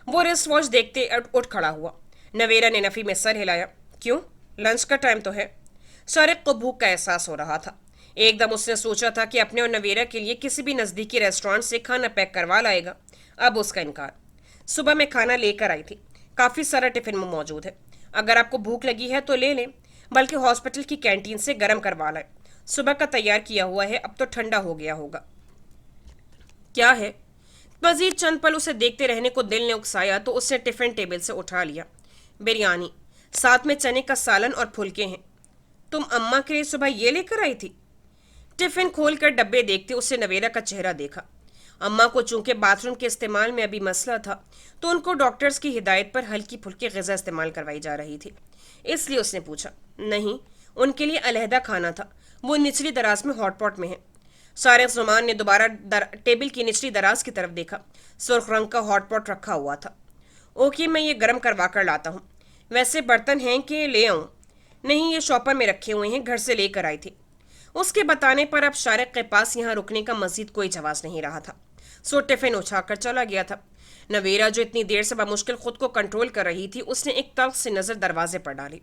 वो रिस्ट वॉच देखते उठ खड़ा हुआ। नवेरा ने नफ़ी में सर हिलाया। क्यों? लंच का टाइम तो है। शारिक को भूख का एहसास हो रहा था। एकदम उसने सोचा था कि अपने और नवेरा के लिए किसी भी नज़दीकी रेस्टोरेंट से खाना पैक करवा लाएगा। अब उसका इनकार। सुबह मैं खाना लेकर आई थी, काफ़ी सारा टिफ़िन में मौजूद है। अगर आपको भूख लगी है तो ले लें, बल्कि हॉस्पिटल की कैंटीन से गर्म करवा लाएं। सुबह का तैयार किया हुआ है, अब तो ठंडा हो गया होगा। क्या है? मजीद चंद पल उसे देखते रहने को दिल ने उकसाया तो उसने टिफ़िन टेबल से उठा लिया। बिरयानी, साथ में चने का सालन और फुलके हैं। तुम अम्मा के लिए सुबह ये लेकर आई थी? टिफ़िन खोलकर डब्बे देखते उससे नवेरा का चेहरा देखा। अम्मा को चूंकि बाथरूम के इस्तेमाल में अभी मसला था तो उनको डॉक्टर्स की हिदायत पर हल्की फुल्की ग़िज़ा इस्तेमाल करवाई जा रही थी, इसलिए उसने पूछा। नहीं, उनके लिए अलहदा खाना था, वो निचली दराज में हॉटपॉट में है। शारिक ज़ुमान ने दोबारा टेबल की निचली दराज की तरफ देखा। सुर्ख रंग का हॉटपॉट रखा हुआ था। ओके, मैं ये गर्म करवा कर लाता हूँ। वैसे बर्तन हैं कि ले आऊँ? नहीं, ये शॉपर में रखे हुए हैं, घर से लेकर आई थी। उसके बताने पर अब शारिक के पास यहाँ रुकने का मजीद कोई जवाब नहीं रहा था। सो टिफ़िन उठाकर चला गया था। नवेरा जो इतनी देर से बमुश्किल खुद को कंट्रोल कर रही थी, उसने एक तल्ख से नज़र दरवाजे पर डाली।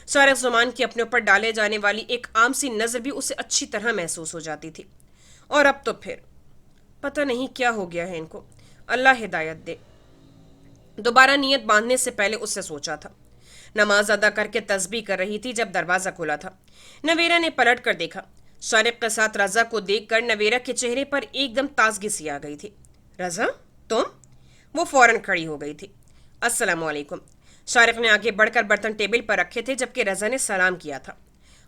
शारिक ज़ुमान की अपने ऊपर डाले जाने वाली एक आम सी नज़र भी उसे अच्छी तरह महसूस हो जाती थी। और अब तो फिर पता नहीं क्या हो गया है इनको, अल्लाह हिदायत दे। दोबारा नीयत बांधने से पहले उससे सोचा था। नमाज अदा करके तस्बीह कर रही थी जब दरवाज़ा खुला था। नवेरा ने पलट कर देखा। शारिक के साथ रज़ा को देखकर नवेरा के चेहरे पर एकदम ताजगी सी आ गई थी। रज़ा, तुम? वो फौरन खड़ी हो गई थी। अस्सलाम वालेकुम। शारिक ने आगे बढ़कर बर्तन टेबल पर रखे थे जबकि रज़ा ने सलाम किया था।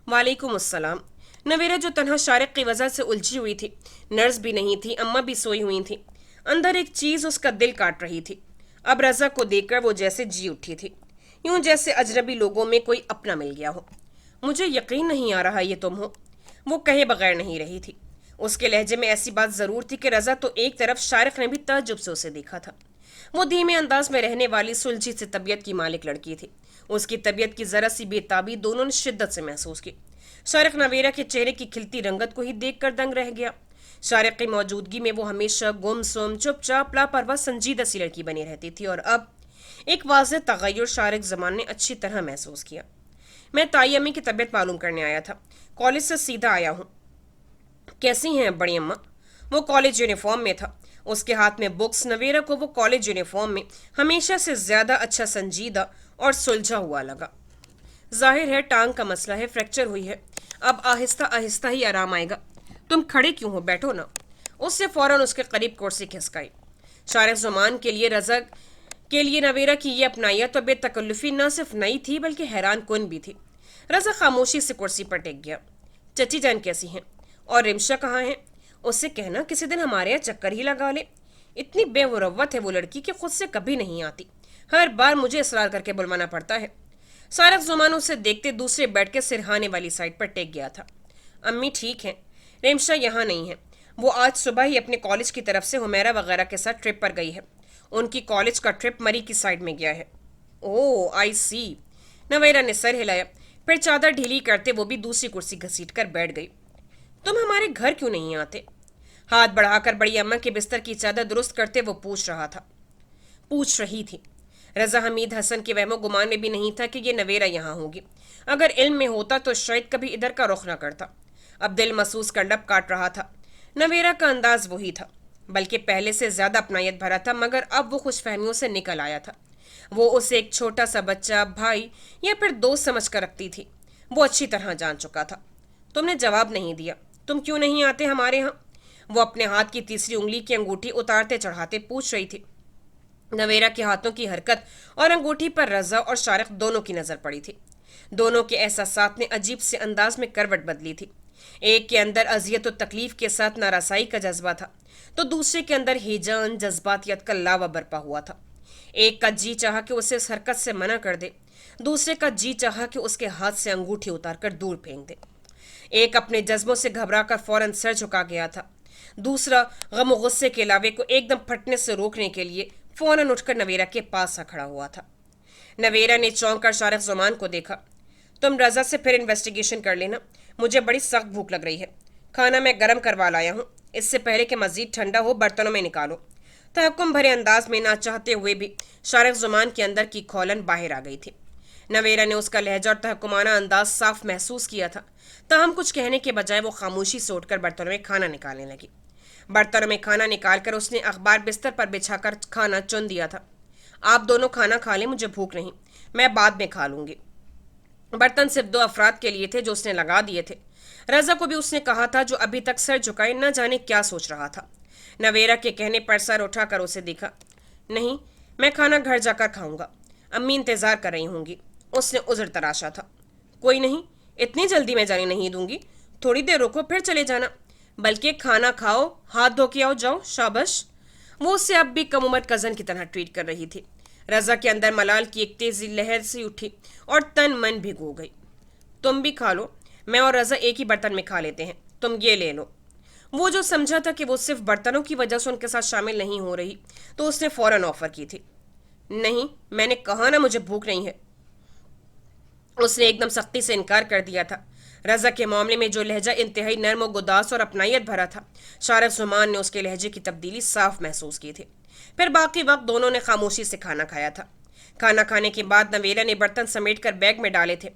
वालेकुम अस्सलाम। नवेरा जो तन्हा शारिक की वजह से उलझी हुई थी, नर्स भी नहीं थी, अम्मा भी सोई हुई थी। अंदर एक चीज़ उसका दिल काट रही थी। अब रज़ा को देखकर वो जैसे जी उठी थी, यूं जैसे अजनबी लोगों में कोई अपना मिल गया हो। मुझे यकीन नहीं आ रहा ये तुम हो, वो कहे बगैर नहीं रही थी। उसके लहजे में ऐसी बात ज़रूर थी कि रज़ा तो एक तरफ शारिक ने भी ताज्जुब से उसे देखा था। वो धीमे अंदाज में रहने वाली सुलझी से तबीयत की मालिक लड़की थी। उसकी तबीयत की ज़रा सी बेताबी दोनों ने शिद्दत से महसूस की। शारिक नवेरा के चेहरे की खिलती रंगत को ही देखकर दंग रह गया। शारिक की मौजूदगी में वो हमेशा गुमसुम, चुपचाप, लापरवाह, संजीदा सी लड़की बनी रहती थी, और अब एक वाज़ेह तगय्युर शारिक ज़ुमान ने अच्छी तरह महसूस किया। मैं ताई अम्मी की तबीयत मालूम करने आया था, कॉलेज से सीधा आया हूँ। कैसी हैं बड़ी अम्मा? वो कॉलेज यूनिफॉर्म में था, उसके हाथ में बुक्स। नवेरा को वो कॉलेज यूनिफॉर्म में हमेशा से ज़्यादा अच्छा, संजीदा और सुलझा हुआ लगा। जाहिर है टांग का मसला है, फ्रैक्चर हुई है, अब आहिस्ता आहिस्ता ही आराम आएगा। तुम खड़े क्यों हो, बैठो ना। उससे फ़ौरन उसके करीब कुर्सी खिसकाई। शारिक ज़ुमान के लिए रज़ा के लिए नवेरा की ये अपनाइया तो बेतकल्लुफ़ी न सिर्फ नई थी बल्कि हैरान कुन भी थी। रज़ा खामोशी से कुर्सी पर टेक गया। चची जान कैसी हैं? और रिमशा कहाँ हैं? उससे कहना किसी दिन हमारे यहाँ चक्कर ही लगा ले। इतनी बेमुरव्वत है वो लड़की कि खुद से कभी नहीं आती, हर बार मुझे इसरार करके बुलवाना पड़ता है। शारिक ज़ुमान उसे देखते दूसरे बेड के सिरहाने वाली साइड पर टेक गया था। अम्मी ठीक हैं, रिमशा यहाँ नहीं है, वो आज सुबह ही अपने कॉलेज की तरफ से हुमैरा वगैरह के साथ ट्रिप पर गई है। उनकी कॉलेज का ट्रिप मरी की साइड में गया है। ओह आई सी। नवेरा ने सर हिलाया, फिर चादर ढीली करते वो भी दूसरी कुर्सी घसीट कर बैठ गई। तुम हमारे घर क्यों नहीं आते? हाथ बढ़ाकर बड़ी अम्मा के बिस्तर की चादर दुरुस्त करते वो पूछ रही थी। रज़ा हमीद हसन के वहमो गुमान में भी नहीं था कि ये नवेरा यहाँ होगी। अगर इल्म में होता तो शायद कभी इधर का रुख न करता। अब दिल महसूस कर लब काट रहा था। नवेरा का अंदाज वही था, बल्कि पहले से ज़्यादा अपनायत भरा था, मगर अब वो खुशफहमियों से निकल आया था। वो उसे एक छोटा सा बच्चा, भाई या फिर दोस्त समझ कर रखती थी। वो अच्छी तरह जान चुका था। तुमने जवाब नहीं दिया, तुम क्यों नहीं आते हमारे यहाँ? वो अपने हाथ की तीसरी उंगली की अंगूठी उतारते चढ़ाते पूछ रही थी। नवेरा के हाथों की हरकत और अंगूठी पर रजा और शारिक दोनों की नजर पड़ी थी। दोनों के एहसासात ने अजीब से अंदाज में करवट बदली थी। एक के अंदर अजियत और तकलीफ के साथ नारासाई का जज्बा था, तो दूसरे के अंदर हिजान जज्बातियत का लावा बरपा हुआ था। एक का जी चाहा कि उसे इस हरकत से मना कर दे, दूसरे का जी चाहा कि उसके हाथ से अंगूठी उतारकर दूर फेंक दे। एक अपने जज्बों से घबराकर फौरन सर झुका गया था, दूसरा गम और गुस्से के लावे को एकदम फटने से रोकने के लिए फौरन उठकर नवेरा के पास आ खड़ा हुआ था। नवेरा ने चौंक कर शारिक जुमान को देखा। तुम रजा से फिर इन्वेस्टिगेशन कर लेना, मुझे बड़ी सख्त भूख लग रही है। खाना मैं गर्म करवा लाया हूँ, इससे पहले कि मजीद ठंडा हो बर्तनों में निकालो। तहक्कुम भरे अंदाज में ना चाहते हुए भी शारिक जुमान के अंदर की खौलन बाहर आ गई थी। नवेरा ने उसका लहजा और तहकुमाना अंदाज साफ महसूस किया था, ताहम कुछ कहने के बजाय वो खामोशी से उठकर बर्तनों में खाना निकालने लगी। बर्तनों में खाना निकालकर उसने अखबार बिस्तर पर बिछाकर खाना चुन दिया था। आप दोनों खाना खा लें, मुझे भूख नहीं, मैं बाद में खा लूंगी। बर्तन सिर्फ 2 अफराद के लिए थे जो उसने लगा दिए थे। रजा को भी उसने कहा था, जो अभी तक सर झुकाए न जाने क्या सोच रहा था। नवेरा के कहने पर सर उठाकर उसे देखा। नहीं, मैं खाना घर जाकर खाऊंगा, अम्मी इंतजार कर रही होंगी। उसने उज़र तराशा था। कोई नहीं, इतनी जल्दी मैं जाने नहीं दूंगी, थोड़ी देर रुको फिर चले जाना। बल्कि खाना खाओ, हाथ धो के आओ, जाओ, शाबाश। वो उससे अब भी कम उम्र कजन की तरह ट्रीट कर रही थी। रजा के अंदर मलाल की एक तेजी लहर सी उठी और तन मन भिगो गई। तुम भी खा लो, मैं और रजा एक ही बर्तन में खा लेते हैं, तुम ये ले लो। वो जो समझा था कि वो सिर्फ बर्तनों की वजह से उनके साथ शामिल नहीं हो रही, तो उसने फौरन ऑफर की थी। नहीं, मैंने कहा ना मुझे भूख नहीं है। उसने एकदम सख्ती से इनकार कर दिया था। रजा के मामले में जो लहजा इंतहाई नर्म और गुदास और अपनायत भरा था, शारिक जुमान ने उसके लहजे की तब्दीली साफ महसूस की थी। फिर बाकी वक्त दोनों ने खामोशी से खाना खाया था। खाना खाने के बाद नवेरा ने बर्तन समेटकर बैग में डाले थे।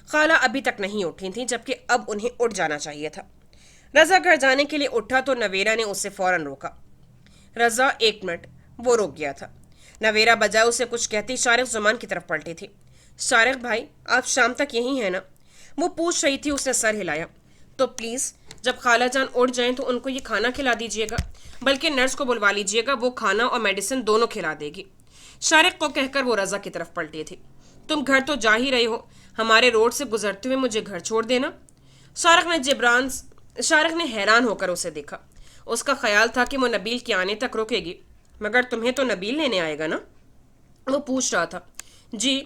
खाला अभी तक नहीं उठी थी, जबकि अब उन्हें उठ जाना चाहिए था। रजा घर जाने के लिए उठा तो नवेरा ने उसे फौरन रोका। रजा, 1 मिनट। वो रुक गया था। नवेरा बजाय उसे कुछ कहती शारिक जुमान की तरफ पलटी थी। शारिक भाई, आप शाम तक यहीं हैं ना? वो पूछ रही थी। उसने सर हिलाया। तो प्लीज़ जब खाला जान उठ जाएं तो उनको ये खाना खिला दीजिएगा, बल्कि नर्स को बुलवा लीजिएगा, वो खाना और मेडिसिन दोनों खिला देगी। शारिक को कहकर वो रजा की तरफ पलटी थी। तुम घर तो जा ही रहे हो, हमारे रोड से गुजरते हुए मुझे घर छोड़ देना। शारिक ने हैरान होकर उसे देखा। उसका ख्याल था कि वो नबील के आने तक रुकेगी, मगर तुम्हें तो नबील लेने आएगा ना? वो पूछ रहा था। जी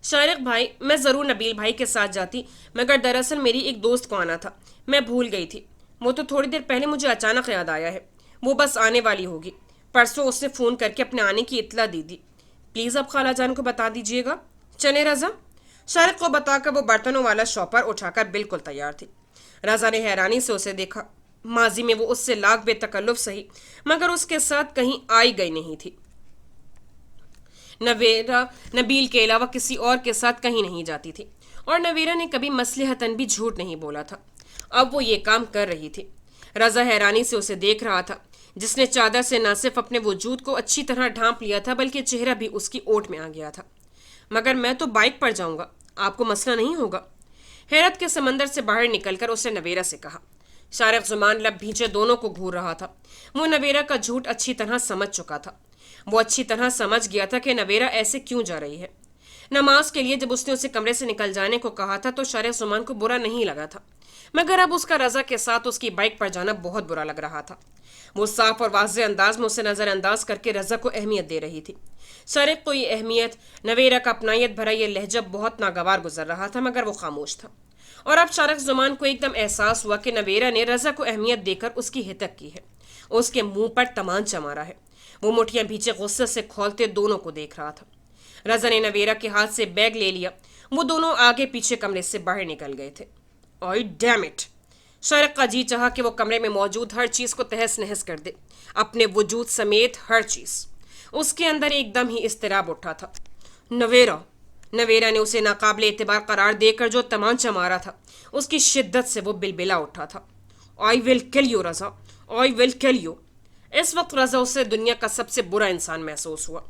शारिक भाई, मैं ज़रूर नबील भाई के साथ जाती, मगर दरअसल मेरी एक दोस्त को आना था, मैं भूल गई थी। वो तो थोड़ी देर पहले मुझे अचानक याद आया है, वो बस आने वाली होगी। परसों उसने फ़ोन करके अपने आने की इत्तला दी थी। प्लीज़ अब खाला जान को बता दीजिएगा। चले रजा। शारिक को बताकर वो बर्तनों वाला शॉपर उठाकर बिल्कुल तैयार थी। रजा ने हैरानी से उसे देखा। माजी में वो उससे लाख बेतकल्लुफ सही, मगर उसके साथ कहीं आई गई नहीं थी। नवेरा नबील के अलावा किसी और के साथ कहीं नहीं जाती थी, और नवेरा ने कभी मसलहतन भी झूठ नहीं बोला था। अब वो ये काम कर रही थी। रजा हैरानी से उसे देख रहा था, जिसने चादर से न सिर्फ अपने वजूद को अच्छी तरह ढांप लिया था, बल्कि चेहरा भी उसकी ओट में आ गया था। मगर मैं तो बाइक पर जाऊंगा, आपको मसला नहीं होगा? हैरत के समंदर से बाहर निकलकर उसने नवेरा से कहा। शारिक जुमान लब भींचे दोनों को घूर रहा था। वो नवेरा का झूठ अच्छी तरह समझ चुका था। वो अच्छी तरह समझ गया था कि नवेरा ऐसे क्यों जा रही है। नमाज के लिए जब उसने उसे कमरे से निकल जाने को कहा था तो शारिक जुमान को बुरा नहीं लगा था, मगर अब उसका रजा के साथ उसकी बाइक पर जाना बहुत बुरा लग रहा था। वो साफ और वाज़ेह अंदाज में उसे नज़रअंदाज करके रजा को अहमियत दे रही थी। शारिक को ये अहमियत, नवेरा का अपनायत भरा ये लहजा बहुत नागवार गुजर रहा था, मगर वो खामोश था। और अब शारिक जुमान को एकदम एहसास हुआ कि नवेरा ने रजा को अहमियत देकर उसकी हितक की है, उसके मुंह पर तमांचा मारा है। वो मुठियां पीछे गुस्से से खोलते दोनों को देख रहा था। रजा ने नवेरा के हाथ से बैग ले लिया। वो दोनों आगे पीछे कमरे से बाहर निकल गए थे। ओए डैम इट! शारिक का जी चाहा कि वो कमरे में मौजूद हर चीज़ को तहस नहस कर दे, अपने वजूद समेत हर चीज़। उसके अंदर एकदम ही इस्तिराब उठा था। नवेरा ने उसे नाकाबिले एतबार करार देकर जो तमांचा मारा था, उसकी शिद्दत से वो बिलबिला उठा था। I will kill you Raza, I will kill you. इस वक्त रजा उसे दुनिया का सबसे बुरा इंसान महसूस हुआ।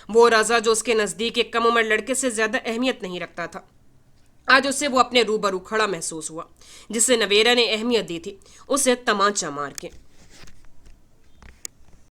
وہ رضا جو اس کے نزدیک ایک کم عمر لڑکے سے زیادہ اہمیت نہیں رکھتا تھا، آج اسے وہ اپنے روبرو کھڑا محسوس ہوا، جسے نویرا نے اہمیت دی تھی، اسے تمانچہ مار کے۔